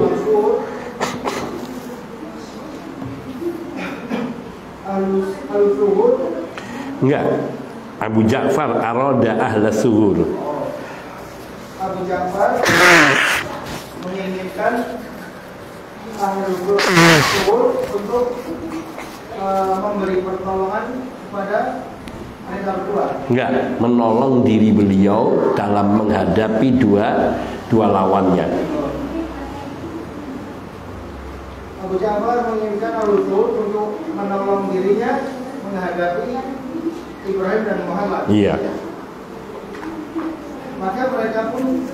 enggak, Abu Ja'far arada ahla suhur. Abu Ja'far menginginkan ahli suhur untuk memberi pertolongan kepada mereka berdua. Enggak, menolong diri beliau dalam menghadapi dua lawannya. Abu Ja'far menginginkan al-Zuhur untuk menolong dirinya menghadapi Ibrahim dan Muhammad. Iya. Maka mereka pun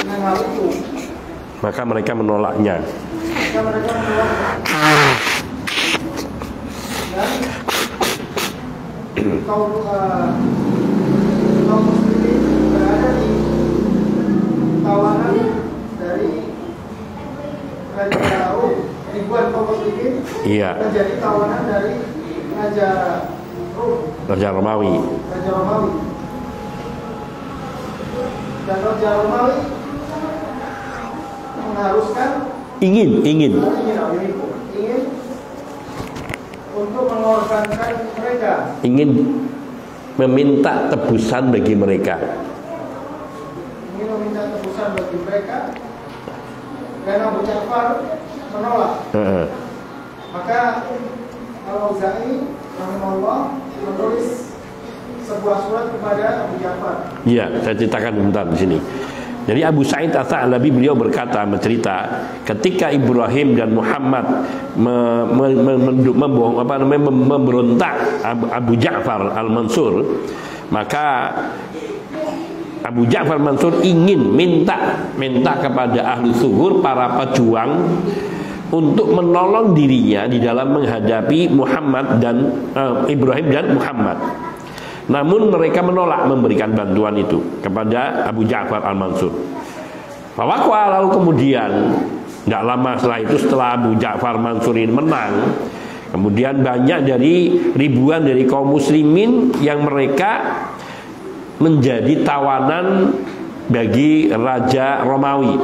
dengan hal itu. Maka mereka menolaknya. Dan kaum muslimin berada di tawanan dari Raja Rum, ribuan kaum muslimin menjadi tawanan dari Raja Rum, Raja Romawi. Dan Raja Romawi mengharuskan ingin untuk mengorbankan mereka, ingin meminta tebusan bagi mereka. Dan Abu Ja'far menolak. Maka Al-Auza'i rahimahullah menulis sebuah surat kepada Abu Ja'far. Iya, saya ceritakan bentar di sini. Jadi Abu Sa'id At-Ta'labi beliau berkata, mencerita ketika Ibrahim dan Muhammad memberontak Abu Ja'far Al-Mansur, maka Abu Ja'far Mansur ingin minta kepada ahli suhur, para pejuang, untuk menolong dirinya di dalam menghadapi Muhammad dan Ibrahim dan Muhammad. Namun mereka menolak memberikan bantuan itu kepada Abu Ja'far Al-Mansur. Fawaqwa, lalu kemudian tidak lama setelah itu, setelah Abu Ja'far Mansur ini menang, kemudian banyak dari ribuan dari kaum muslimin yang mereka menjadi tawanan bagi Raja Romawi.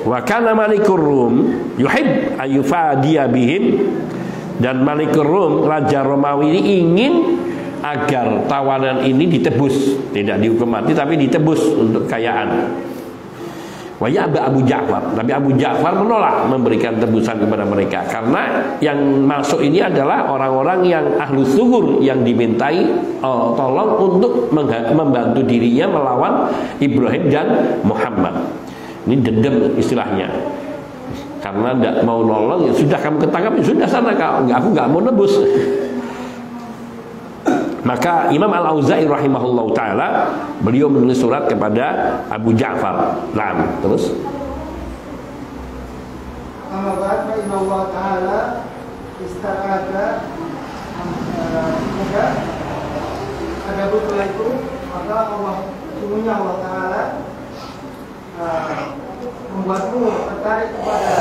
Wa kana Malikur Rum yuhib ayufadiya bihim, dan Malikur Rum, Raja Romawi ini ingin agar tawanan ini ditebus, tidak dihukum mati tapi ditebus untuk kekayaan. Wa ya'ba Abu Ja'far, tapi Abu Ja'far menolak memberikan tebusan kepada mereka karena yang masuk ini adalah orang-orang yang ahlu sugur yang dimintai tolong untuk membantu dirinya melawan Ibrahim dan Muhammad. Ini dendam istilahnya. Karena tidak mau nolong, ya sudah kamu ketangkap, ya sudah sana kau, aku nggak mau nebus. Maka Imam Al-Auza'i rahimahullah ta'ala, beliau menulis surat kepada Abu Ja'far. Nah, terus Amma Allah ta'ala istara'aka ada betul itu, maka Allah, sungguhnya Allah ta'ala membuatmu tertarik kepada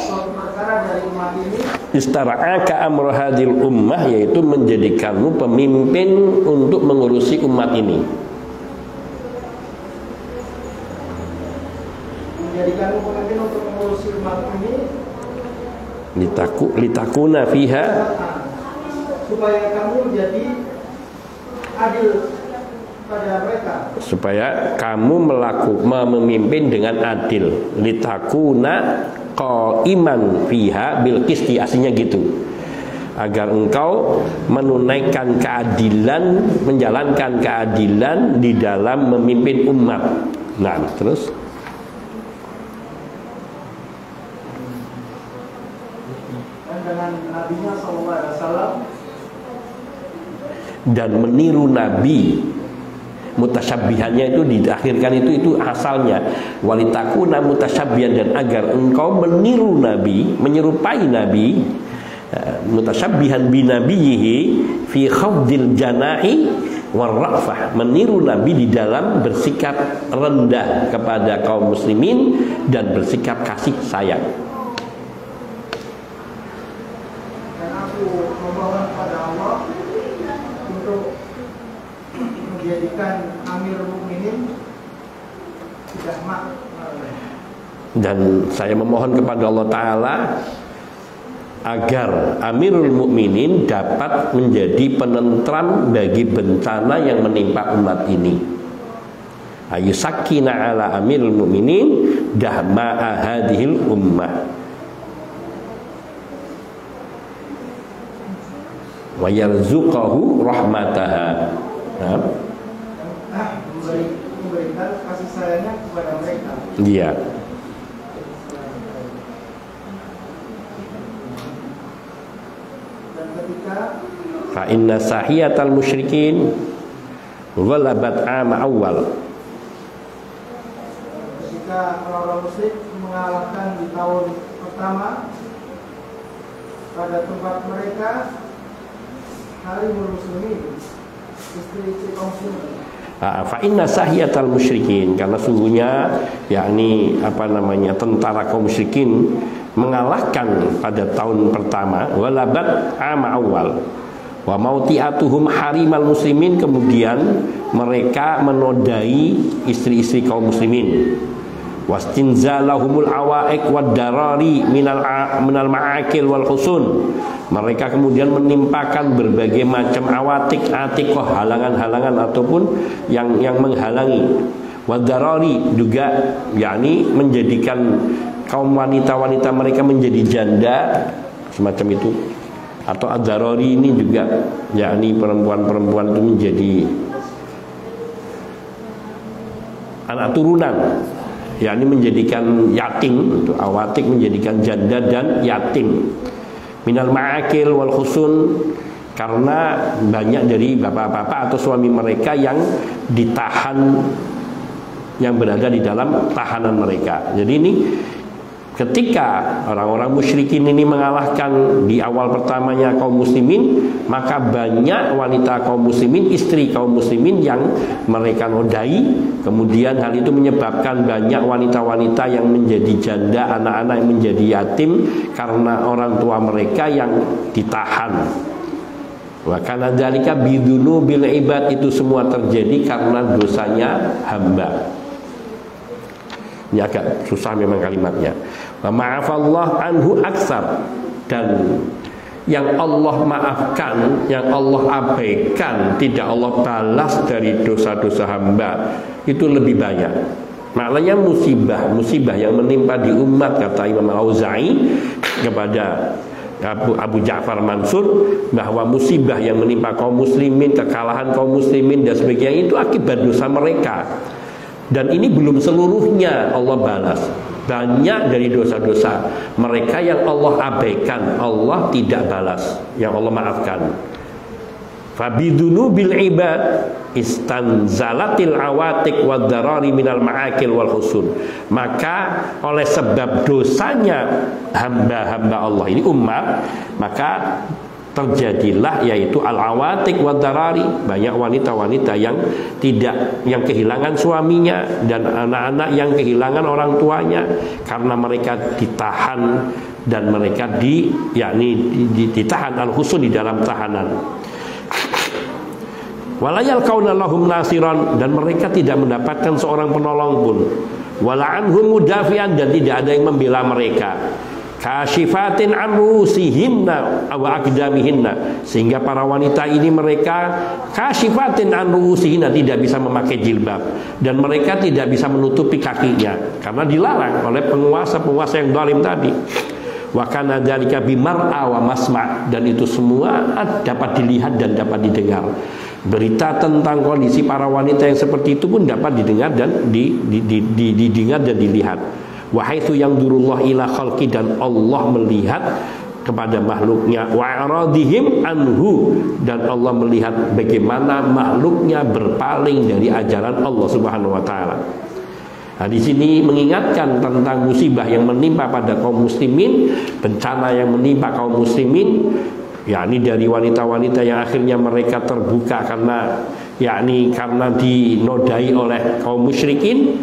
suatu perkara dari umat ini. Istara'aka amra hadil ummah, yaitu menjadikanmu pemimpin untuk mengurusi umat ini. Menjadikanmu pemimpin untuk mengurusi umat ini. Litakuna fiha, supaya kamu jadi adil pada mereka. Supaya kamu memimpin dengan adil. Litakuna qaiman fiha bil qisti, aslinya gitu. Agar engkau menunaikan keadilan, menjalankan keadilan di dalam memimpin umat. Nah, terus dan dengan nabinya sallallahu alaihi wasallam, dan meniru nabi. Mutasyabihannya itu diakhirkan itu asalnya walitakuna mutasyabihan, dan agar engkau meniru nabi, menyerupai nabi, mutasyabihan binabiyihi fi khafdil janahi warrafah, meniru nabi di dalam bersikap rendah kepada kaum muslimin dan bersikap kasih sayang. Dan aku memohon kepada Allah untuk menjadikan Amirul Mukminin tidak dan saya memohon kepada Allah Ta'ala agar Amirul Mukminin dapat menjadi penentram bagi bencana yang menimpa umat ini. Ayusakina ala Amirul Mukminin dahma'a hadhil ummah wa yarzuqahu rahmataha. Memberikan kasih sayangnya kepada mereka. Iya. Dan ketika fa inna sahiyatal musyrikin ghalabat ama awal, ketika orang-orang musyrik mengalahkan di tahun pertama pada tempat mereka hari muslimin, istri-istri kaum muslimin. Fa inna sahiyatal musyrikin, karena sungguhnya yakni tentara kaum musyrikin mengalahkan pada tahun pertama, walabat ama awal wa mautiatuhum harimal muslimin, kemudian mereka menodai istri-istri kaum muslimin, wastinzalahumul awaiq wad darari minal ma'akil wal husun, mereka kemudian menimpakan berbagai macam awatik, atikoh, halangan-halangan ataupun yang menghalangi. Wadarari juga yakni menjadikan kaum wanita-wanita mereka menjadi janda, semacam itu. Atau adarari ini juga yakni perempuan-perempuan itu menjadi anak turunan, yakni menjadikan yatim, itu awatik menjadikan janda dan yatim. Minal ma'akil wal husun, karena banyak dari bapak-bapak atau suami mereka yang ditahan, yang berada di dalam tahanan mereka. Jadi ini ketika orang-orang musyrikin ini mengalahkan di awal pertamanya kaum muslimin, maka banyak wanita kaum muslimin, istri kaum muslimin yang mereka nodai. Kemudian hal itu menyebabkan banyak wanita-wanita yang menjadi janda, anak-anak yang menjadi yatim karena orang tua mereka yang ditahan. Wa kana dzalika bidunubil ibad, itu semua terjadi karena dosanya hamba. Ini agak susah memang kalimatnya. Wa ma'afallah anhu aksar, dan yang Allah maafkan, yang Allah abaikan, tidak Allah balas dari dosa-dosa hamba, itu lebih banyak. Maknanya musibah yang menimpa di umat, kata Imam Al-Auza'i kepada Abu Ja'far Mansur, bahwa musibah yang menimpa kaum muslimin, kekalahan kaum muslimin dan sebagainya, itu akibat dosa mereka. Dan ini belum seluruhnya Allah balas. Banyak dari dosa-dosa mereka yang Allah abaikan, Allah tidak balas, yang Allah maafkan. Fabidunubil ibad istanzalatil awatik wad darari minal ma'akil wal husun. Maka oleh sebab dosanya hamba-hamba Allah ini, umat, maka terjadilah yaitu al-awatik wad darari, banyak wanita-wanita yang kehilangan suaminya dan anak-anak yang kehilangan orang tuanya karena mereka ditahan dan mereka ditahan al-husun, di dalam tahanan. Walayal kauna lahum nasiran, dan mereka tidak mendapatkan seorang penolong pun. Wala'anhum mudafian, dan tidak ada yang membela mereka. Kasyifatin an ruusihinna wa aqdamihinna, sehingga para wanita ini mereka kasyifatin an ruusihinna, tidak bisa memakai jilbab, dan mereka tidak bisa menutupi kakinya karena dilarang oleh penguasa-penguasa yang zalim tadi. Wa kana dzalika bimar'a wa masma', dan itu semua dapat dilihat dan dapat didengar. Berita tentang kondisi para wanita yang seperti itu pun dapat didengar dan didengar dan dilihat. Wa haitsu yanzurullah ila khalqi, dan Allah melihat kepada makhluknya. Wa aradihim anhu, dan Allah melihat bagaimana makhluknya berpaling dari ajaran Allah Subhanahu wa taala. Nah, di sini mengingatkan tentang musibah yang menimpa pada kaum muslimin, bencana yang menimpa kaum muslimin, yakni dari wanita-wanita yang akhirnya mereka terbuka karena dinodai oleh kaum musyrikin.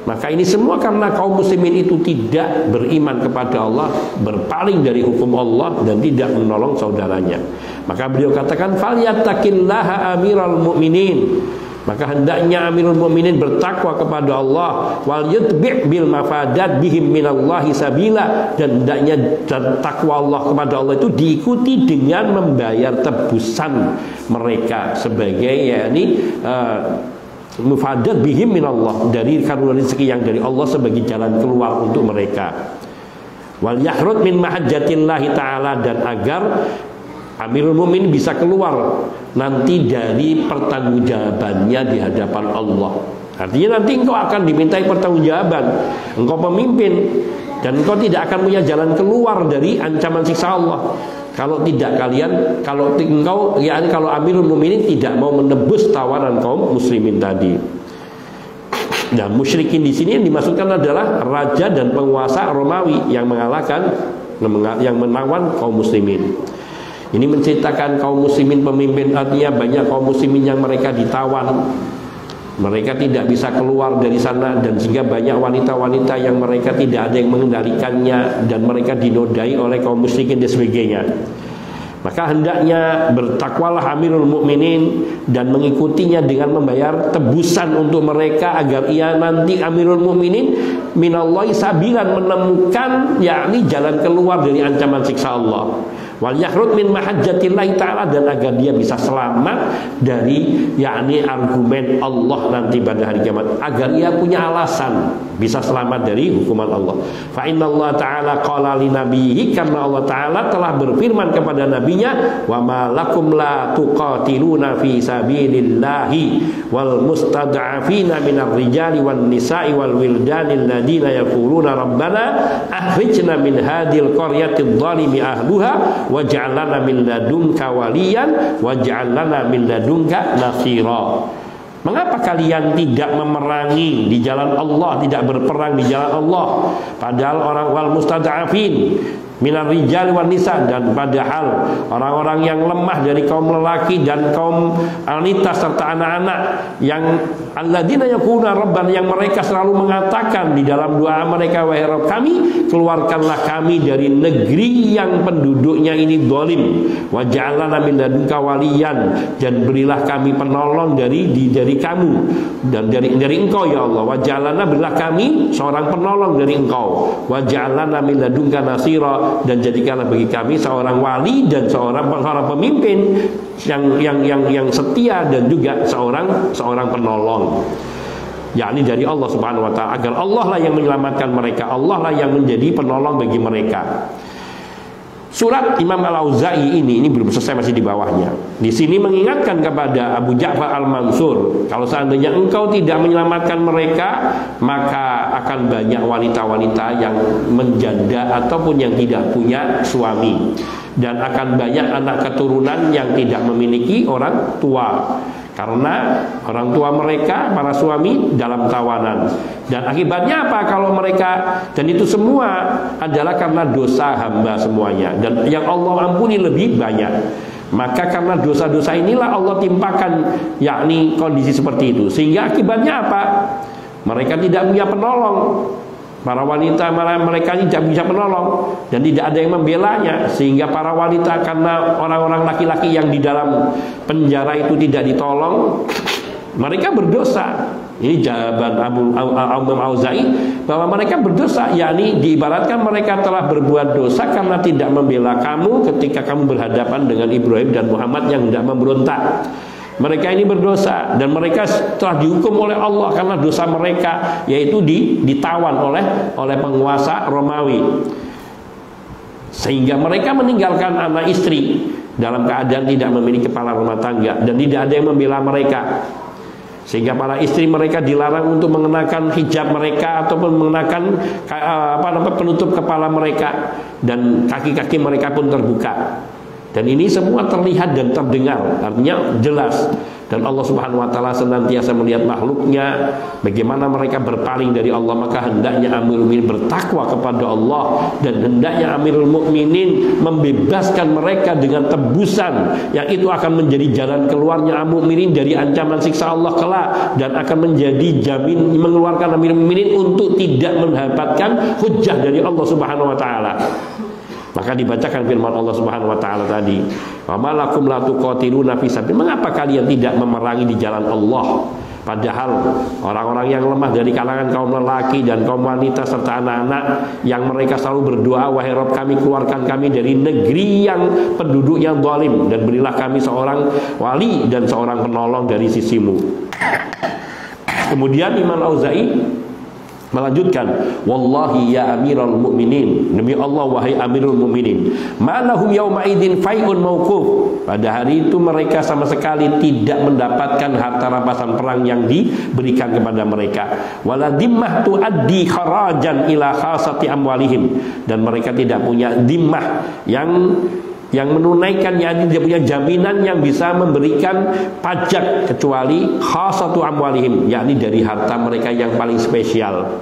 Maka ini semua karena kaum muslimin itu tidak beriman kepada Allah, berpaling dari hukum Allah dan tidak menolong saudaranya. Maka beliau katakan, falyattaqillaha amiral mu'minin, maka hendaknya Amirul Mukminin bertakwa kepada Allah, wal yutbi' bil mafadat bihim minallahi sabila, dan hendaknya takwa Allah kepada Allah itu diikuti dengan membayar tebusan mereka sebagai mufadat bihim minallah, dari karunia rezeki yang dari Allah sebagai jalan keluar untuk mereka. Wal yahrud min mahajjatillahi ta'ala, dan agar Amirul Mukminin bisa keluar nanti dari pertanggungjawabannya di hadapan Allah. Artinya nanti engkau akan dimintai pertanggungjawaban. Engkau pemimpin dan engkau tidak akan punya jalan keluar dari ancaman siksa Allah. Kalau tidak kalau Amirul Mukminin tidak mau menebus tawaran kaum muslimin tadi. Dan musyrikin di sini yang dimaksudkan adalah raja dan penguasa Romawi yang menawan kaum muslimin. Ini menceritakan kaum muslimin pemimpin, artinya banyak kaum muslimin yang mereka ditawan, mereka tidak bisa keluar dari sana, dan sehingga banyak wanita-wanita yang mereka tidak ada yang mengendalikannya dan mereka dinodai oleh kaum musyrikin dan sebagainya. Maka hendaknya bertakwalah Amirul Mukminin dan mengikutinya dengan membayar tebusan untuk mereka, agar ia nanti Amirul Mukminin minallahi sabilan, menemukan jalan keluar dari ancaman siksa Allah. Wal yahrud min mahajjatillahi ta'ala, dan agar dia bisa selamat dari argumen Allah nanti pada hari kiamat, agar ia punya alasan bisa selamat dari hukuman Allah. Fa innallaha ta'ala qala li nabiyhi, karena Allah ta'ala telah berfirman kepada nabinya, wa ma lakum la tuqatiluna fi sabilillahi wal mustad'afina minar rijali wan nisa'i wal wildani alladziina yaquluna rabbana akhrijna min hadhil qaryati adh-dhalimi ahluha waj'al lana min ladunka waliyan waj'al lana min ladunka nasira. Mengapa kalian tidak memerangi di jalan Allah, tidak berperang di jalan Allah, padahal orang wal mustad'afin minar rijal wan nisa, dan padahal orang-orang yang lemah dari kaum lelaki dan kaum wanita serta anak-anak, yang alladzina yaquluna rabbana, yang mereka selalu mengatakan di dalam doa mereka, wahai Rabb kami, keluarkanlah kami dari negeri yang penduduknya ini zalim, waj'al lana min ladunka waliyan, dan berilah kami penolong dari kamu dan dari engkau ya Allah, waj'al lana, berilah kami seorang penolong dari engkau, waj'al lana min ladunka nasira, Allah, dan jadikanlah bagi kami seorang wali dan seorang pemimpin yang setia, dan juga seorang penolong, yakni dari Allah Subhanahu wa taala, agar Allah lah yang menyelamatkan mereka, Allah lah yang menjadi penolong bagi mereka. Surat Imam Al-Auza'i ini belum selesai, masih di bawahnya. Di sini mengingatkan kepada Abu Ja'far Al-Mansur, kalau seandainya engkau tidak menyelamatkan mereka, maka akan banyak wanita-wanita yang menjanda ataupun yang tidak punya suami, dan akan banyak anak keturunan yang tidak memiliki orang tua, karena orang tua mereka, para suami, dalam tawanan. Dan akibatnya apa kalau mereka, dan itu semua adalah karena dosa hamba semuanya, dan yang Allah ampuni lebih banyak. Maka karena dosa-dosa inilah Allah timpakan, yakni kondisi seperti itu. Sehingga akibatnya apa? Mereka tidak punya penolong. Para wanita mereka tidak bisa menolong, dan tidak ada yang membelanya. Sehingga para wanita, karena orang-orang laki-laki yang di dalam penjara itu tidak ditolong, mereka berdosa. Ini jawaban Abu Auza'i, bahwa mereka berdosa, yakni diibaratkan mereka telah berbuat dosa karena tidak membela kamu ketika kamu berhadapan dengan Ibrahim dan Muhammad yang hendak memberontak. Mereka ini berdosa, dan mereka telah dihukum oleh Allah karena dosa mereka, yaitu ditawan oleh penguasa Romawi. Sehingga mereka meninggalkan anak istri dalam keadaan tidak memiliki kepala rumah tangga, dan tidak ada yang membela mereka. Sehingga para istri mereka dilarang untuk mengenakan hijab mereka ataupun mengenakan penutup kepala mereka, dan kaki-kaki mereka pun terbuka. Dan ini semua terlihat dan terdengar, artinya jelas. Dan Allah Subhanahu wa taala senantiasa melihat makhluknya, bagaimana mereka berpaling dari Allah. Maka hendaknya Amirul Mukminin bertakwa kepada Allah, dan hendaknya Amirul Mukminin membebaskan mereka dengan tebusan yang itu akan menjadi jalan keluarnya Amirul Mukminin dari ancaman siksa Allah kelak, dan akan menjadi jamin mengeluarkan Amirul Mukminin untuk tidak mendapatkan hujjah dari Allah Subhanahu wa taala. Maka dibacakan firman Allah Subhanahu wa taala tadi, "Wa malakum la tuqatiluna fi sabil." Mengapa kalian tidak memerangi di jalan Allah? Padahal orang-orang yang lemah dari kalangan kaum lelaki dan kaum wanita serta anak-anak, yang mereka selalu berdoa, "Wahai Rabb kami, keluarkan kami dari negeri yang penduduknya zalim, dan berilah kami seorang wali dan seorang penolong dari sisimu." Kemudian Imam Auza'i melanjutkan, "Wallahi ya Amirul Mukminin, demi Allah wahai Amirul Mukminin, malahum yauma idzin fai'un mauquf." Pada hari itu mereka sama sekali tidak mendapatkan harta rampasan perang yang diberikan kepada mereka. Wala dimmah tuaddi kharajan ila khasati amwalihim, dan mereka tidak punya dimmah yang menunaikan, yakni dia punya jaminan yang bisa memberikan pajak kecuali khasatu amwalihim, yakni dari harta mereka yang paling spesial.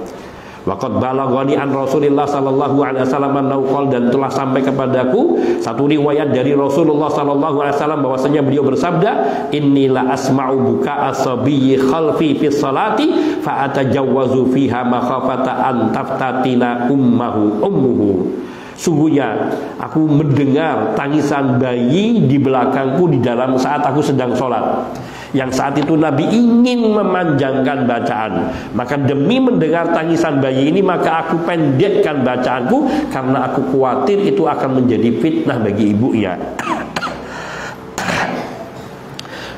Waqad balaghani an Rasulillah sallallahu alaihi wasallam annahu qala, dan telah sampai kepadaku satu riwayat dari Rasulullah sallallahu alaihi wasallam bahwasanya beliau bersabda, "Inni la asma'u buka as-sabiyyi khalfi fi sholati fa atajawwazu fiha makhafata an taftatila ummuhu." Sungguhnya aku mendengar tangisan bayi di belakangku di dalam saat aku sedang sholat. Yang saat itu Nabi ingin memanjangkan bacaan, maka demi mendengar tangisan bayi ini, maka aku pendekkan bacaanku, karena aku khawatir itu akan menjadi fitnah bagi ibunya.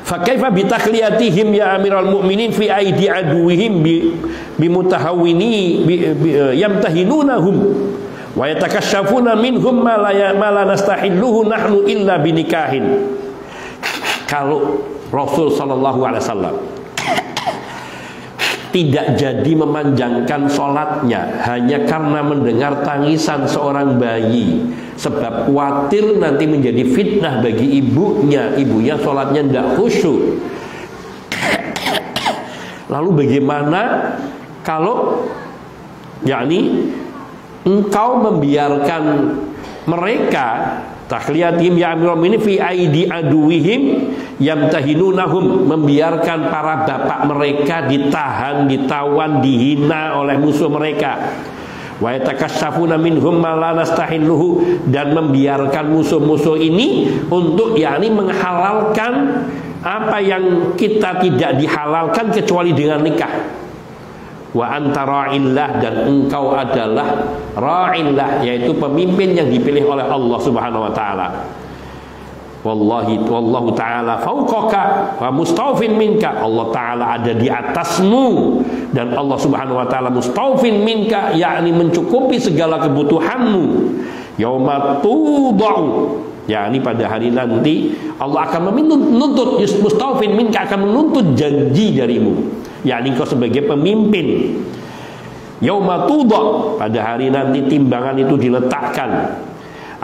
Fakaifa bitakliyatihim ya Amirul Mukminin fi aidi aduwihim bimutahawwini yamtahinunahum wa yatakashafuna minhum ma la nastahilluhu nahnu illa binikahin. Kalau Rasul sallallahu alaihi wasallam tidak jadi memanjangkan sholatnya hanya karena mendengar tangisan seorang bayi, sebab khawatir nanti menjadi fitnah bagi ibunya sholatnya tidak khusyuk. Lalu bagaimana kalau yakni engkau membiarkan mereka takliyatihim ya Amirul Mukminin fi aidi aduwihim yamtahinunahum, membiarkan para bapak mereka ditahan, ditawan, dihina oleh musuh mereka. Wa yatakasyafuna minhum ma la nastahilluhu, dan membiarkan musuh-musuh ini untuk yakni menghalalkan apa yang kita tidak dihalalkan kecuali dengan nikah. wa anta ra'illah, dan engkau adalah ra'illah, yaitu pemimpin yang dipilih oleh Allah Subhanahu wa taala. Wallahu ta'ala fauqaka wa mustawfin minka, Allah ta'ala ada di atasmu dan Allah Subhanahu wa ta'ala mustawfin minka, yakni mencukupi segala kebutuhanmu. Yauma tudau, yakni pada hari nanti Allah akan menuntut, mustawfin minka akan menuntut janji darimu, yakni kau sebagai pemimpin. Yauma tudau, pada hari nanti timbangan itu diletakkan.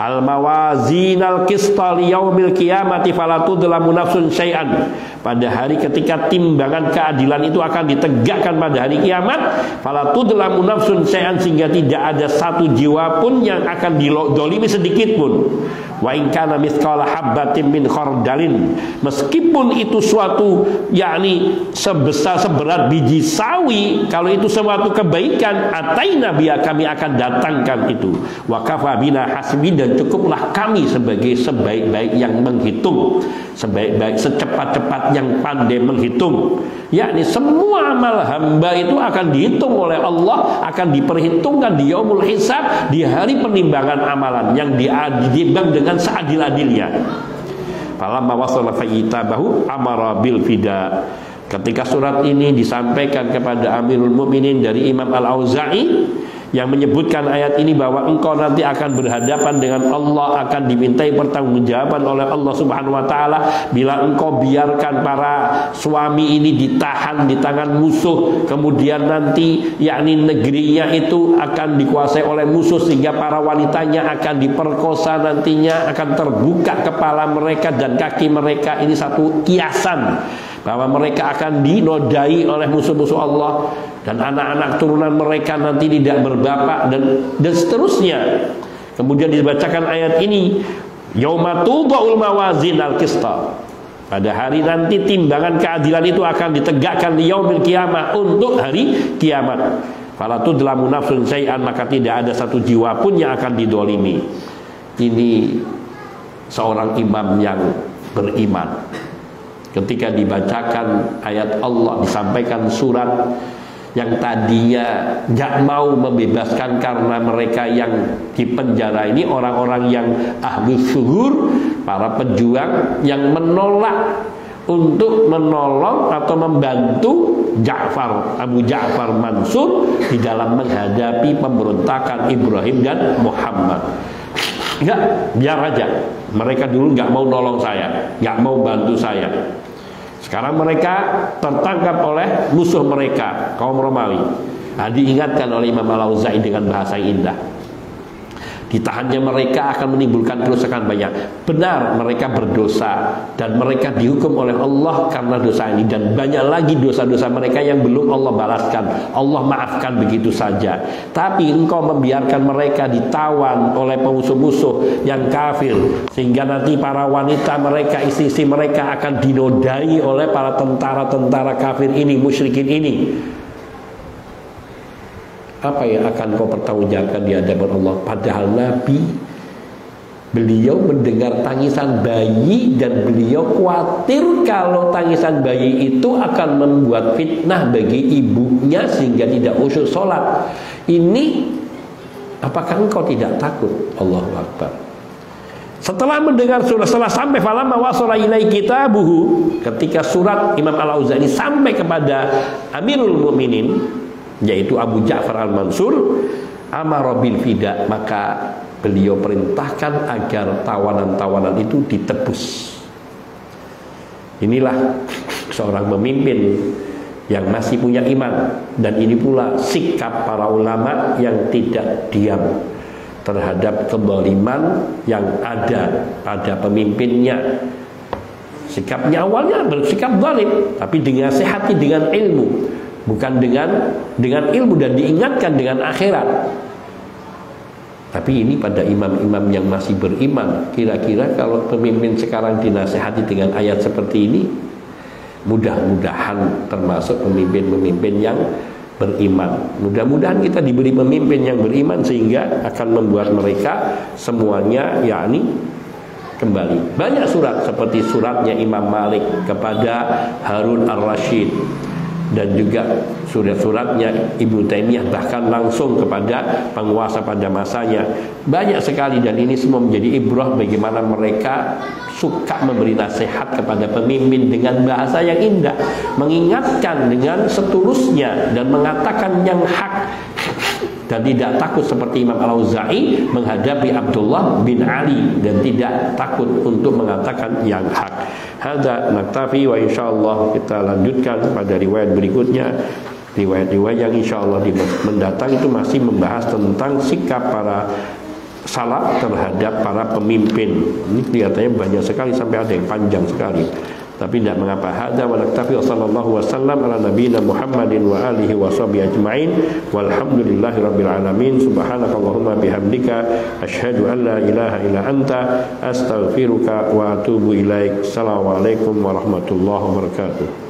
Al-mawazinal qista liyaumil qiyamati fala tudlamu nafsun syai'an, pada hari ketika timbangan keadilan itu akan ditegakkan pada hari kiamat, fala tudlamu nafsun syai'an, sehingga tidak ada satu jiwa pun yang akan didolimi sedikit pun. Wa in kana mithqala habbatin min khardalin, meskipun itu suatu yakni seberat biji sawi, kalau itu suatu kebaikan, ataina biya, kami akan datangkan itu. Wa kafa bina hasbi, dan cukuplah kami sebagai sebaik-baik yang menghitung, sebaik-baik secepat-cepat yang pandai menghitung. Yakni semua amal hamba itu akan dihitung oleh Allah, akan diperhitungkan di yaumul hisab, di hari penimbangan amalan yang ditimbang dengan seadil-adilnya. Falamma wasala fayyitabahu amara bil fida. Ketika surat ini disampaikan kepada Amirul Mukminin dari Imam Al-Auza'i, yang menyebutkan ayat ini bahwa engkau nanti akan berhadapan dengan Allah, akan dimintai pertanggungjawaban oleh Allah Subhanahu wa taala bila engkau biarkan para suami ini ditahan di tangan musuh, kemudian nanti yakni negerinya itu akan dikuasai oleh musuh sehingga para wanitanya akan diperkosa, nantinya akan terbuka kepala mereka dan kaki mereka. Ini satu kiasan bahwa mereka akan dinodai oleh musuh-musuh Allah, dan anak-anak turunan mereka nanti tidak berbapak, dan seterusnya. Kemudian dibacakan ayat ini, yauma tudha'ul mawazin al-qista, pada hari nanti timbangan keadilan itu akan ditegakkan di yaumil qiyamah, untuk hari kiamat. Fala tudlamu nafsun syai'an, maka tidak ada satu jiwa pun yang akan didolimi. Ini seorang imam yang beriman. Ketika dibacakan ayat Allah, disampaikan surat yang tadinya gak mau membebaskan karena mereka yang dipenjara ini orang-orang yang ahlus syuhur, para pejuang yang menolak untuk menolong atau membantu Abu Ja'far Mansur di dalam menghadapi pemberontakan Ibrahim dan Muhammad. Enggak, biar aja. Mereka dulu nggak mau nolong saya, nggak mau bantu saya. Sekarang mereka tertangkap oleh musuh mereka, kaum Romawi. Nah, diingatkan oleh Imam Al-Auza'i dengan bahasa indah. Ditahannya mereka akan menimbulkan kerusakan banyak. Benar, mereka berdosa dan mereka dihukum oleh Allah karena dosa ini, dan banyak lagi dosa-dosa mereka yang belum Allah balaskan, Allah maafkan begitu saja. Tapi engkau membiarkan mereka ditawan oleh musuh-musuh yang kafir, sehingga nanti para wanita mereka, istri-istri mereka akan dinodai oleh para tentara-tentara kafir ini, musyrikin ini. Apa yang akan kau pertanggungjawabkan di hadapan Allah? Padahal Nabi, beliau mendengar tangisan bayi dan beliau khawatir kalau tangisan bayi itu akan membuat fitnah bagi ibunya sehingga tidak khusyuk sholat. Ini, apakah engkau tidak takut? Allahu Akbar. Setelah mendengar surat, setelah sampai falamma wasala ilai kitabuhu, ketika surat Imam Al-Auza'i sampai kepada Amirul Mukminin, yaitu Abu Ja'far Al-Mansur, amara bil fida, maka beliau perintahkan agar tawanan-tawanan itu ditebus. Inilah seorang pemimpin yang masih punya iman, dan ini pula sikap para ulama yang tidak diam terhadap kezaliman yang ada pada pemimpinnya. Sikapnya awalnya bersikap zalim, tapi dinasihati dengan ilmu, bukan dengan ilmu, dan diingatkan dengan akhirat. Tapi ini pada imam-imam yang masih beriman. Kira-kira kalau pemimpin sekarang dinasihati dengan ayat seperti ini, mudah-mudahan termasuk pemimpin-pemimpin yang beriman. Mudah-mudahan kita diberi pemimpin yang beriman sehingga akan membuat mereka semuanya yakni kembali. Banyak surat seperti suratnya Imam Malik kepada Harun Ar-Rasyid, dan juga surat-suratnya Ibnu Taimiyah bahkan langsung kepada penguasa pada masanya. Banyak sekali, dan ini semua menjadi ibrah bagaimana mereka suka memberi nasihat kepada pemimpin dengan bahasa yang indah, mengingatkan dengan setulusnya dan mengatakan yang hak, dan tidak takut seperti Imam Al-Auza'i menghadapi Abdullah bin Ali dan tidak takut untuk mengatakan yang hak. Hadza naktafi, wa insyaallah kita lanjutkan pada riwayat berikutnya. Riwayat-riwayat yang insyaallah di mendatang itu masih membahas tentang sikap para salaf terhadap para pemimpin. Ini kelihatannya banyak sekali, sampai ada yang panjang sekali. Tapi tidak mengapa. Hadza wa naktafi, sallallahu wasallam ala nabiyina Muhammadin wa alihi wa sahbihi ajma'in. Walhamdulillahi rabbil alamin. Subhanakallahumma bihamdika asyhadu an la ilaha illa anta astaghfiruka wa atubu ilaik. Assalamualaikum warahmatullahi wabarakatuh.